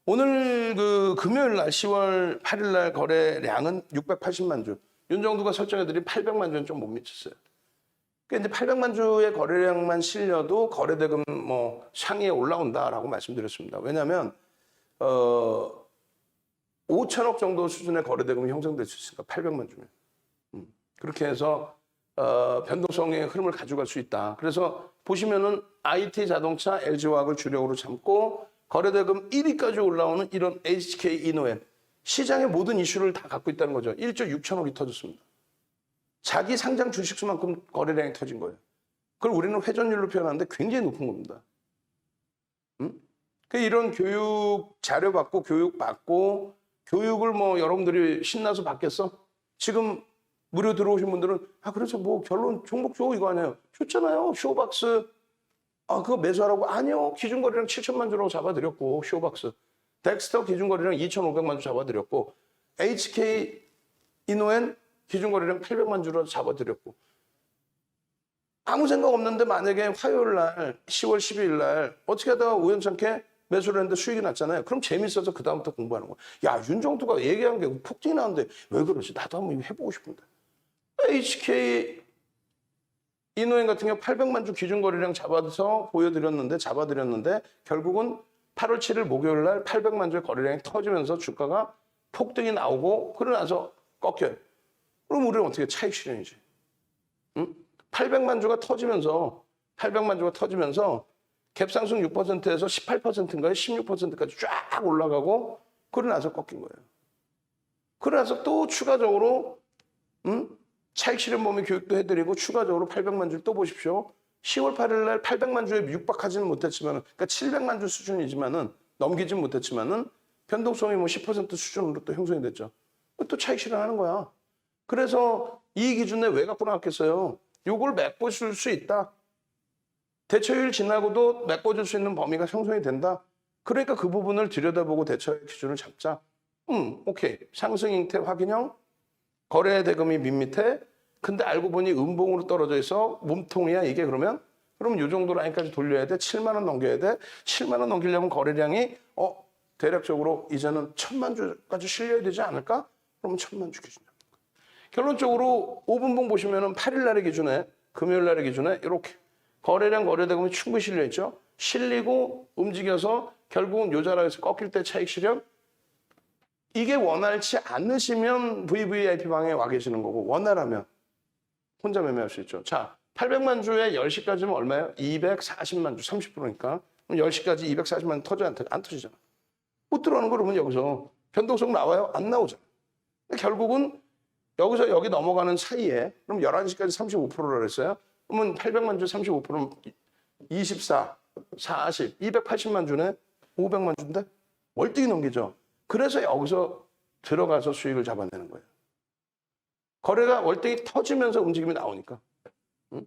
오늘 그 금요일 날 10월 8일 날 거래량은 680만 주. 윤정도가 설정해드린 800만 주는 좀 못 미쳤어요. 그러니까 이제 800만 주의 거래량만 실려도 거래대금 뭐 상위에 올라온다라고 말씀드렸습니다. 왜냐하면 5천억 정도 수준의 거래대금이 형성될 수 있으니까 800만 주면 그렇게 해서 변동성의 흐름을 가져갈 수 있다. 그래서 보시면은 IT 자동차, LG화학을 주력으로 잡고 거래대금 1위까지 올라오는 이런 HK 이노엔 시장의 모든 이슈를 다 갖고 있다는 거죠. 1조 6천억이 터졌습니다. 자기 상장 주식수만큼 거래량이 터진 거예요. 그걸 우리는 회전율로 표현하는데 굉장히 높은 겁니다. 응? 이런 교육 자료 받고 교육 받고 교육을 뭐 여러분들이 신나서 받겠어? 지금 무료 들어오신 분들은 그래서 뭐 결론 종목 줘 이거 아니에요. 줬잖아요. 쇼박스. 그거 매수하라고? 아니요. 기준거래량 7천만 주라고 잡아드렸고 쇼박스. 덱스터 기준거래량 2,500만 주 잡아드렸고 HK 이노엔 기준거래량 800만 주로 잡아드렸고 아무 생각 없는데 만약에 화요일 날 10월 12일 날 어떻게 하다가 우연찮게 매수를 했는데 수익이 났잖아요. 그럼 재밌어서 그다음부터 공부하는 거야. 야, 윤정두가 얘기한 게 폭등이 나는데 왜 그러지? 나도 한번 해보고 싶은데. HK 이노엔 같은 경우 800만 주 기준 거래량 잡아드렸는데 결국은 8월 7일 목요일 날 800만 주의 거래량이 터지면서 주가가 폭등이 나오고 그러고 나서 꺾여요. 그럼 우리는 어떻게 차익 실현이지? 응? 800만 주가 터지면서 갭상승 6%에서 18%인가요? 16%까지 쫙 올라가고 그러고 나서 꺾인 거예요. 그러고 나서 또 추가적으로 차익 실현범위 교육도 해드리고 추가적으로 800만 주를 또 보십시오. 10월 8일 날 800만 주에 육박하지는 못했지만 그러니까 700만 주 수준이지만은 넘기진 못했지만은 변동성이 뭐 10% 수준으로 또 형성이 됐죠. 또 차익 실현하는 거야. 그래서 이 기준에 왜 갖고 나왔겠어요? 요걸 메꿔줄 수 있다. 대처율 지나고도 메꿔줄 수 있는 범위가 형성이 된다. 그러니까 그 부분을 들여다보고 대처 기준을 잡자. 오케이. 상승 형태 확인형, 거래 대금이 밋밋해. 근데 알고 보니 음봉으로 떨어져 있어. 몸통이야 이게 그러면 요 정도 라인까지 돌려야 돼. 7만 원 넘겨야 돼. 7만 원 넘기려면 거래량이 대략적으로 이제는 1,000만 주까지 실려야 되지 않을까? 그러면 1,000만 주 기준. 결론적으로 5분봉 보시면은 8일 날의 기준에 금요일 날의 기준에 이렇게 거래량 거래대금이 충분히 실려 있죠. 실리고 움직여서 결국은 요 자락에서 꺾일 때 차익 실현. 이게 원활치 않으시면 VVIP 방에 와 계시는 거고 원활하면 혼자 매매할 수 있죠. 자, 800만 주에 10시까지면 얼마예요? 240만 주, 30%니까. 그럼 10시까지 240만 주 터져 안 터지잖아. 못 들어가는 거 그러면 여기서 변동성 나와요? 안 나오잖아. 결국은 여기서 여기 넘어가는 사이에 그럼 11시까지 35%라 그랬어요. 그러면 800만 주 35%면 24, 40, 280만 주네? 500만 주인데? 월등히 넘기죠. 그래서 여기서 들어가서 수익을 잡아내는 거예요. 거래가 월등히 터지면서 움직임이 나오니까. 응?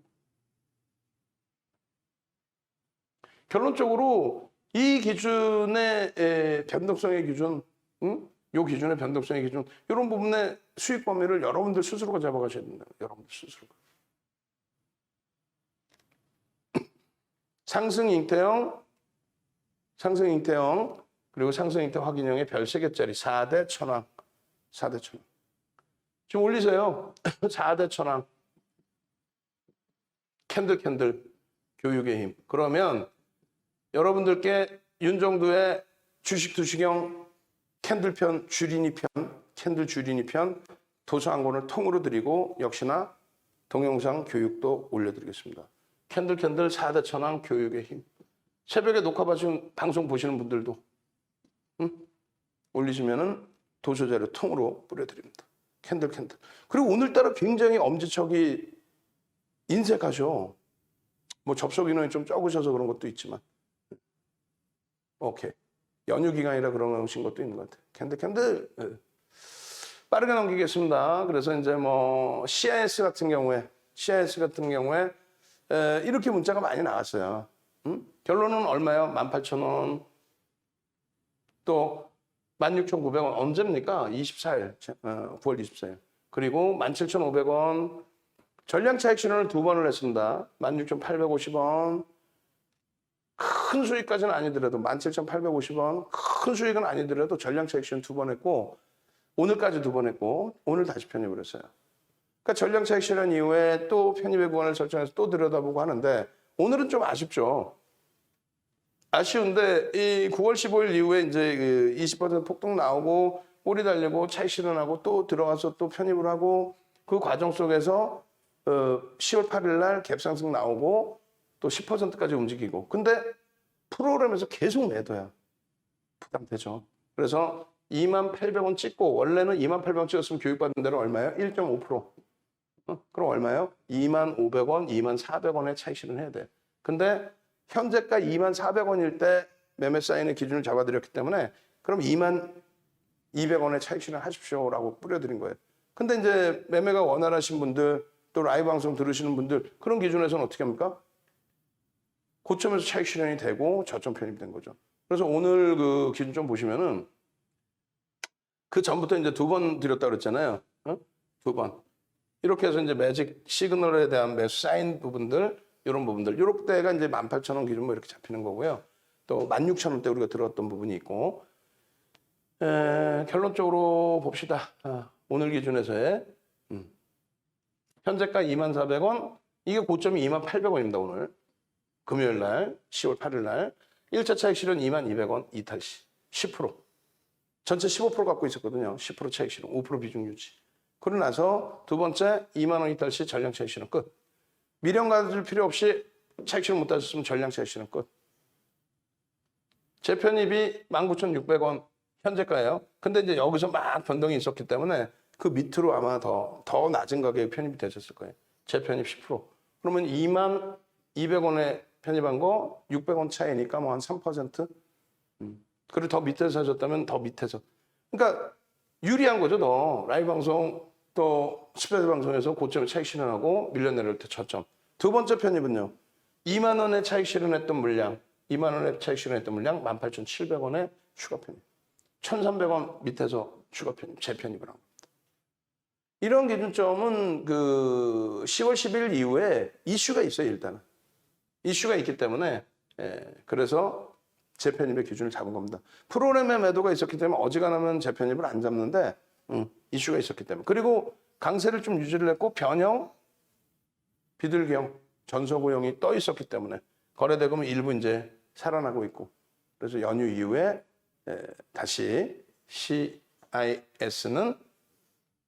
결론적으로 이 기준의 변동성의 기준, 요 기준의 변동성의 기준, 이런 부분의 수익 범위를 여러분들 스스로가 잡아가셔야 된다. 여러분들 스스로가. 상승 잉태형, 그리고 상승 잉태 확인형의 별 3개짜리 4대 천왕. 4대 천왕. 지금 올리세요. 4대 천왕. 캔들. 교육의 힘. 그러면 여러분들께 윤정두의 주식 투시경 캔들 주린이 편 도서 한 권을 통으로 드리고 역시나 동영상 교육도 올려드리겠습니다. 캔들 4대 천왕 교육의 힘. 새벽에 녹화 방송 보시는 분들도 올리시면은 도서 자료 통으로 뿌려드립니다. 캔들. 그리고 오늘따라 굉장히 엄지척이 인색하셔. 뭐 접속 인원이 좀 적으셔서 그런 것도 있지만. 오케이. 연휴 기간이라 그런 것도 있는 것 같아요. 캔들. 빠르게 넘기겠습니다. 그래서 이제 뭐 CIS 같은 경우에 이렇게 문자가 많이 나왔어요. 결론은 얼마요? 18,000원. 또 16,900원. 언제입니까? 24일. 9월 24일. 그리고 17,500원. 전량 차익 실현을 2번을 했습니다. 16,850원. 큰 수익까지는 아니더라도 17,850원. 큰 수익은 아니더라도 전량 차익 실현 2번 했고 오늘까지 2번 했고 오늘 다시 편입을 했어요. 그러니까 전량 차익 실현 이후에 또 편입의 구간을 설정해서 또 들여다보고 하는데 오늘은 좀 아쉽죠. 아쉬운데 이 9월 15일 이후에 이제 그 20% 폭등 나오고 꼬리 달리고 차익 실현하고 또 들어가서 또 편입을 하고 그 과정 속에서 10월 8일 날 갭상승 나오고 또 10%까지 움직이고 근데 프로그램에서 계속 매도야. 부담되죠. 그래서 28,000원 찍고 원래는 28,000원 찍었으면 교육받은 대로 얼마예요? 1.5%. 그럼 얼마예요? 25,500원, 24,400원의 차익 실현해야 돼. 근데 현재가 24,400원일 때 매매 사인의 기준을 잡아드렸기 때문에 그럼 22,200원의 차익 실현하십시오라고 뿌려드린 거예요. 근데 이제 매매가 원활하신 분들 또 라이브 방송 들으시는 분들 그런 기준에서는 어떻게 합니까? 고점에서 차익 실현이 되고 저점 편입이 된 거죠. 그래서 오늘 그 기준 좀 보시면은 그 전부터 이제 2번 드렸다 그랬잖아요. 2번. 이렇게 해서 이제 매직 시그널에 대한 매수 사인 부분들, 이런 부분들. 이럴 때가 이제 18,000원 기준 뭐 이렇게 잡히는 거고요. 또 16,000원대 우리가 들었던 부분이 있고. 결론적으로 봅시다. 오늘 기준에서의 현재가 24,400원, 이게 고점이 28,800원입니다, 오늘. 금요일 날, 10월 8일 날. 1차 차익 실현 22,200원, 이탈시. 10%. 전체 15% 갖고 있었거든요. 10% 차익 실현, 5% 비중 유지. 그러고 나서 두 번째 2만 원 이탈 시 전량 차익 실현 끝. 미련 가질 필요 없이 차익 실현 못 하셨으면 전량 차익 실현 끝. 재편입이 19,600원 현재가예요. 근데 이제 여기서 막 변동이 있었기 때문에 그 밑으로 아마 더 낮은 가격에 편입이 되셨을 거예요. 재편입 10%. 그러면 22,200원에 편입한 거 600원 차이니까 뭐 한 3%? 그리고 더 밑에서 사셨다면 더 밑에서. 그러니까 유리한 거죠, 더. 라이브 방송 또 스프레드 방송에서 고점에 차익 실현하고 밀려 내려올 때 저점. 두 번째 편입은요. 2만 원에 차익 실현했던 물량, 2만 원에 차익 실현했던 물량 18,700원에 추가 편입. 1,300원 밑에서 추가 편입, 재편입을 한 겁니다. 이런 기준점은 그 10월 10일 이후에 이슈가 있어요, 일단은. 이슈가 있기 때문에 그래서 재편입의 기준을 잡은 겁니다. 프로그램의 매도가 있었기 때문에 어지간하면 재편입을 안 잡는데 이슈가 있었기 때문에. 그리고 강세를 좀 유지를 했고 변형, 비둘기형, 전서고형이 떠 있었기 때문에 거래대금은 일부 이제 살아나고 있고 그래서 연휴 이후에 다시 CIS는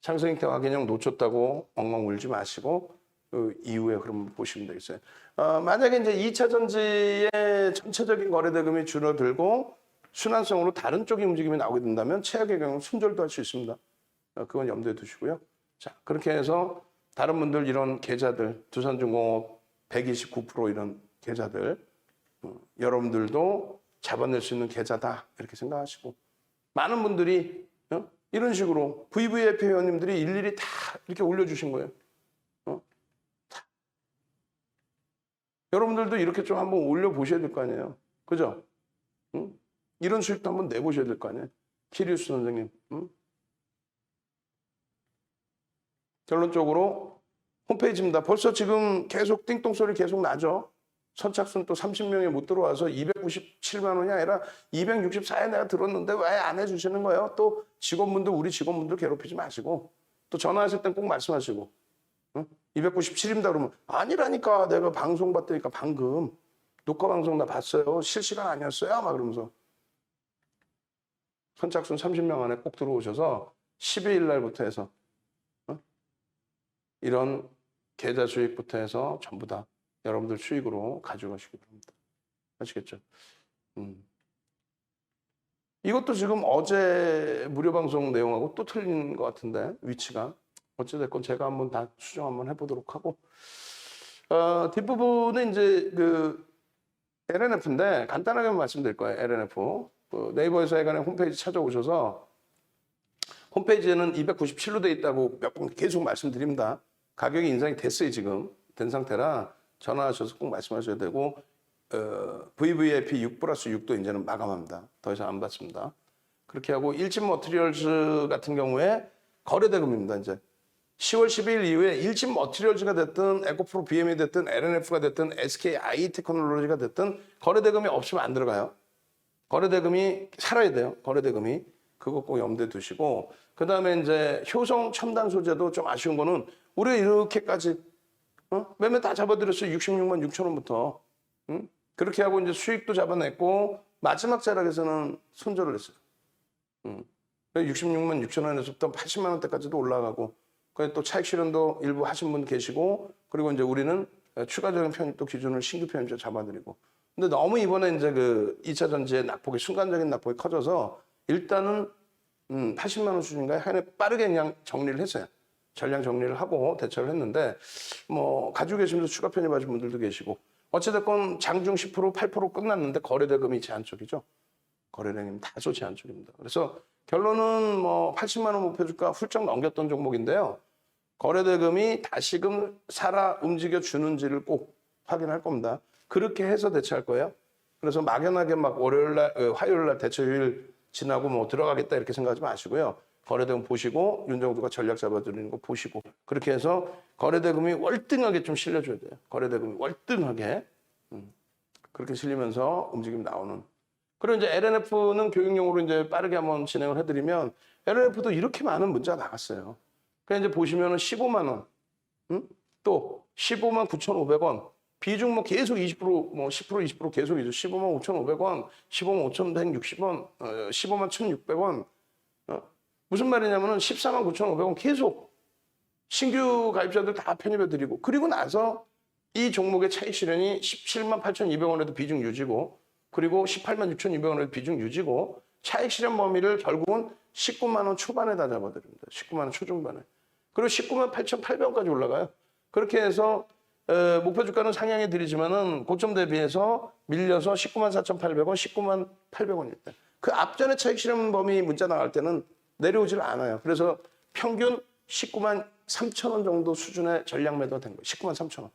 상승 형태 확인형 놓쳤다고 엉엉 울지 마시고 그 이후에 그럼 보시면 되겠어요. 만약에 이제 2차 전지의 전체적인 거래대금이 줄어들고 순환성으로 다른 쪽의 움직임이 나오게 된다면 최악의 경우 손절도 할 수 있습니다. 그건 염두에 두시고요. 자, 그렇게 해서 다른 분들 이런 계좌들, 두산중공업 129% 이런 계좌들 여러분들도 잡아낼 수 있는 계좌다 이렇게 생각하시고 많은 분들이 이런 식으로 VVIP 회원님들이 일일이 다 이렇게 올려주신 거예요. 여러분들도 이렇게 좀 한번 올려보셔야 될 거 아니에요. 그죠? 이런 수익도 한번 내보셔야 될 거 아니에요. 키리우스 선생님. 결론적으로 홈페이지입니다. 벌써 지금 계속 띵똥소리 계속 나죠. 선착순 또 30명이 못 들어와서 297만 원이 아니라 264에 내가 들었는데 왜 안 해주시는 거예요? 또 직원분들, 우리 직원분들 괴롭히지 마시고 또 전화하실 땐 꼭 말씀하시고 297입니다 그러면 아니라니까 내가 방송 봤다니까 방금 녹화 방송 나 봤어요. 실시간 아니었어요? 막 그러면서 선착순 30명 안에 꼭 들어오셔서 12일 날부터 해서 이런 계좌 수익부터 해서 전부 다 여러분들 수익으로 가져가시기 바랍니다. 아시겠죠? 이것도 지금 어제 무료 방송 내용하고 또 틀린 것 같은데 위치가 어찌됐건 제가 한번 다 수정 한번 해보도록 하고 뒷부분은 이제 그 LNF인데 간단하게 말씀드릴 거예요. LNF 네이버에서 해관의 홈페이지 찾아오셔서 홈페이지에는 297로 돼 있다고 몇 번 계속 말씀드립니다. 가격이 인상이 됐어요. 지금 된 상태라 전화하셔서 꼭 말씀하셔야 되고 VVIP 6+6도 이제는 마감합니다. 더 이상 안 받습니다. 그렇게 하고 일진 머티리얼즈 같은 경우에 거래대금입니다. 이제 10월 12일 이후에 일진 머티리얼즈가 됐든 에코프로 BM이 됐든 LNF가 됐든 SKI 테크놀로지가 됐든 거래대금이 없으면 안 들어가요. 거래대금이 살아야 돼요. 거래대금이. 그거 꼭 염두에 두시고 그 다음에 이제 효성 첨단 소재도 좀 아쉬운 거는 우리가 이렇게까지 매매 다 잡아드렸어요. 66만 6천 원부터. 그렇게 하고 이제 수익도 잡아냈고 마지막 자락에서는 손절을 했어요. 66만 6천 원에서부터 80만 원대까지도 올라가고 또 차익 실현도 일부 하신 분 계시고 그리고 이제 우리는 추가적인 편입도 기준을 신규 편입자 잡아드리고 근데 너무 이번에 이제 그 2차 전지의 낙폭이 순간적인 낙폭이 커져서 일단은 80만 원 수준인가요? 하여간 빠르게 그냥 정리를 했어요. 전량 정리를 하고 대처를 했는데 뭐 가지고 계시면서 추가 편입하신 분들도 계시고 어찌됐건 장중 10% 8% 끝났는데 거래대금이 제한적이죠. 거래량이 다소 제한적입니다. 그래서 결론은 뭐 80만 원 목표주가 훌쩍 넘겼던 종목인데요. 거래대금이 다시금 살아 움직여 주는지를 꼭 확인할 겁니다. 그렇게 해서 대처할 거예요. 그래서 막연하게 막 화요일날 대처일 지나고 뭐 들어가겠다 이렇게 생각하지 마시고요. 거래대금 보시고 윤정두가 전략 잡아드리는 거 보시고 그렇게 해서 거래대금이 월등하게 좀 실려줘야 돼요. 거래대금이 월등하게 그렇게 실리면서 움직임 나오는. 그리고 이제 LNF는 교육용으로 이제 빠르게 한번 진행을 해드리면 LNF도 이렇게 많은 문자가 나갔어요. 그냥 이제 보시면은 15만 원, 또 15만 9,500원. 비중 뭐 계속 20%, 뭐 10%, 20% 계속이죠. 15만 5,500원, 15만 5,160원, 15만 1,600원. 무슨 말이냐면은 14만 9,500원 계속 신규 가입자들 다 편입해드리고 그리고 나서 이 종목의 차익 실현이 17만 8,200원에도 비중 유지고 그리고 18만 6,200원에도 비중 유지고 차익 실현 범위를 결국은 19만 원 초반에다 잡아드립니다. 19만 원 초중반에. 그리고 19만 8,800원까지 올라가요. 그렇게 해서 목표 주가는 상향해 드리지만은 고점 대비해서 밀려서 19만 4,800원, 19만 800원일 때. 그 앞전에 차익 실현 범위 문자 나갈 때는 내려오질 않아요. 그래서 평균 19만 3천 원 정도 수준의 전량 매도가 된 거예요. 19만 3천 원.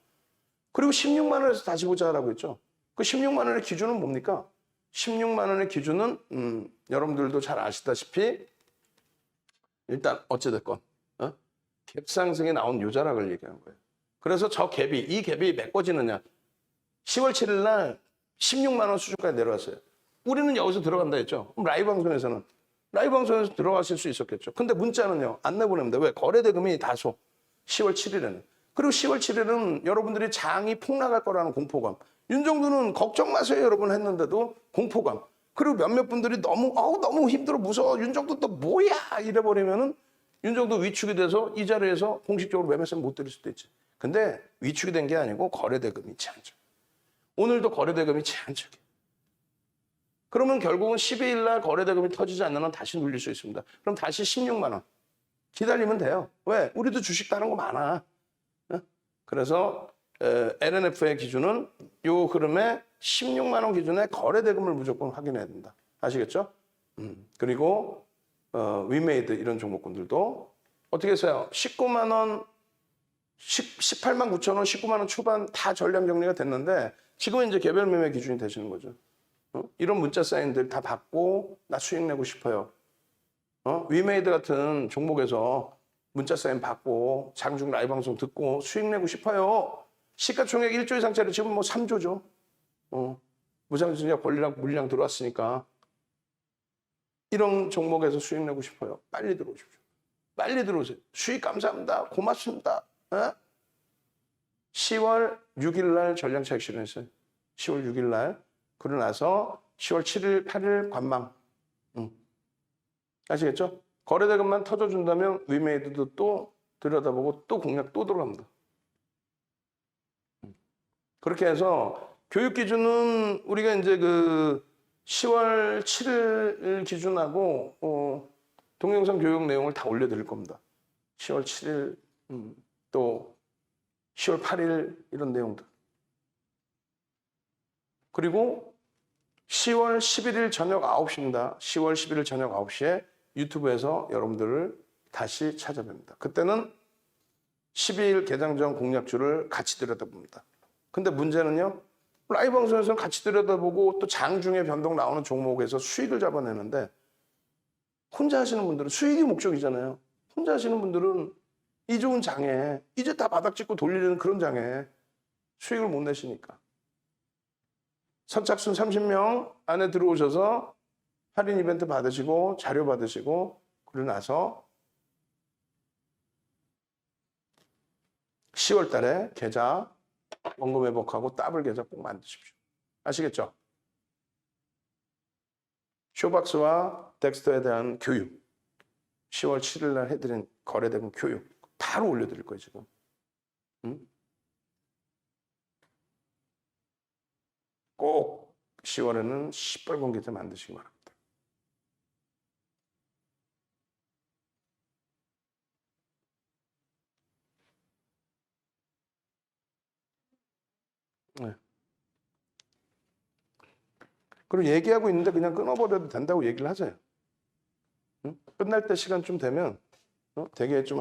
그리고 16만 원에서 다시 보자라고 했죠. 그 16만 원의 기준은 뭡니까? 16만 원의 기준은 여러분들도 잘 아시다시피 일단 어찌됐건 갭 상승에 나온 요자락을 얘기한 거예요. 그래서 저 갭이 이 갭이 메꿔지느냐 10월 7일 날 16만 원 수준까지 내려왔어요. 우리는 여기서 들어간다 했죠. 그럼 라이브 방송에서 들어가실 수 있었겠죠. 근데 문자는요 안 내보냅니다. 왜? 거래대금이 다소 10월 7일에는. 그리고 10월 7일은 여러분들이 장이 폭락할 거라는 공포감. 윤정두는 걱정 마세요 여러분 했는데도 공포감. 그리고 몇몇 분들이 너무 힘들어 무서워 윤정두 또 뭐야 이래버리면은 윤정두 위축이 돼서 이 자리에서 공식적으로 매매세 못 드릴 수도 있지. 근데 위축이 된 게 아니고 거래대금이 제한적. 오늘도 거래대금이 제한적이에요. 그러면 결국은 12일 날 거래대금이 터지지 않는 한 다시 눌릴 수 있습니다. 그럼 다시 16만 원 기다리면 돼요. 왜? 우리도 주식 다른 거 많아. 그래서 LNF의 기준은 이 흐름에 16만 원 기준의 거래대금을 무조건 확인해야 된다. 아시겠죠? 그리고 위메이드 이런 종목군들도 어떻게 해서요? 19만 원, 18만 9천 원, 19만 원 초반 다 전량 정리가 됐는데 지금은 이제 개별 매매 기준이 되시는 거죠. 이런 문자 사인들 다 받고 나 수익 내고 싶어요. 위메이드 같은 종목에서 문자 사인 받고 장중 라이브 방송 듣고 수익 내고 싶어요. 시가총액 1조 이상짜리 지금 뭐 3조죠. 무상증자 권리랑 물량 들어왔으니까 이런 종목에서 수익 내고 싶어요. 빨리 들어오십시오. 빨리 들어오세요. 수익 감사합니다. 고맙습니다. 10월 6일 날 전량 차익 실현했어요. 10월 6일 날. 그러고 나서 10월 7일, 8일 관망. 아시겠죠? 거래대금만 터져준다면 위메이드도 또 들여다보고 또 공략 또 들어갑니다. 그렇게 해서 교육 기준은 우리가 이제 그 10월 7일 기준하고 동영상 교육 내용을 다 올려드릴 겁니다. 10월 7일 또 10월 8일 이런 내용들. 그리고 10월 11일 저녁 9시입니다. 10월 11일 저녁 9시에 유튜브에서 여러분들을 다시 찾아뵙니다. 그때는 12일 개장 전 공략주를 같이 들여다봅니다. 근데 문제는요. 라이브 방송에서는 같이 들여다보고 또 장중에 변동 나오는 종목에서 수익을 잡아내는데 혼자 하시는 분들은 수익이 목적이잖아요. 혼자 하시는 분들은 이 좋은 장에 이제 다 바닥 찍고 돌리는 그런 장에 수익을 못 내시니까. 선착순 30명 안에 들어오셔서 할인 이벤트 받으시고 자료 받으시고 그러고 나서 10월 달에 계좌 원금 회복하고 더블 계좌 꼭 만드십시오. 아시겠죠? 쇼박스와 덱스터에 대한 교육 10월 7일 날 해드린 거래대금 교육 바로 올려드릴 거예요 지금. 꼭 10월에는 시뻘건 계좌 만드시기 바랍니다. 네. 그리고 얘기하고 있는데 그냥 끊어버려도 된다고 얘기를 하세요. 응? 끝날 때 시간 좀 되면 되게 좀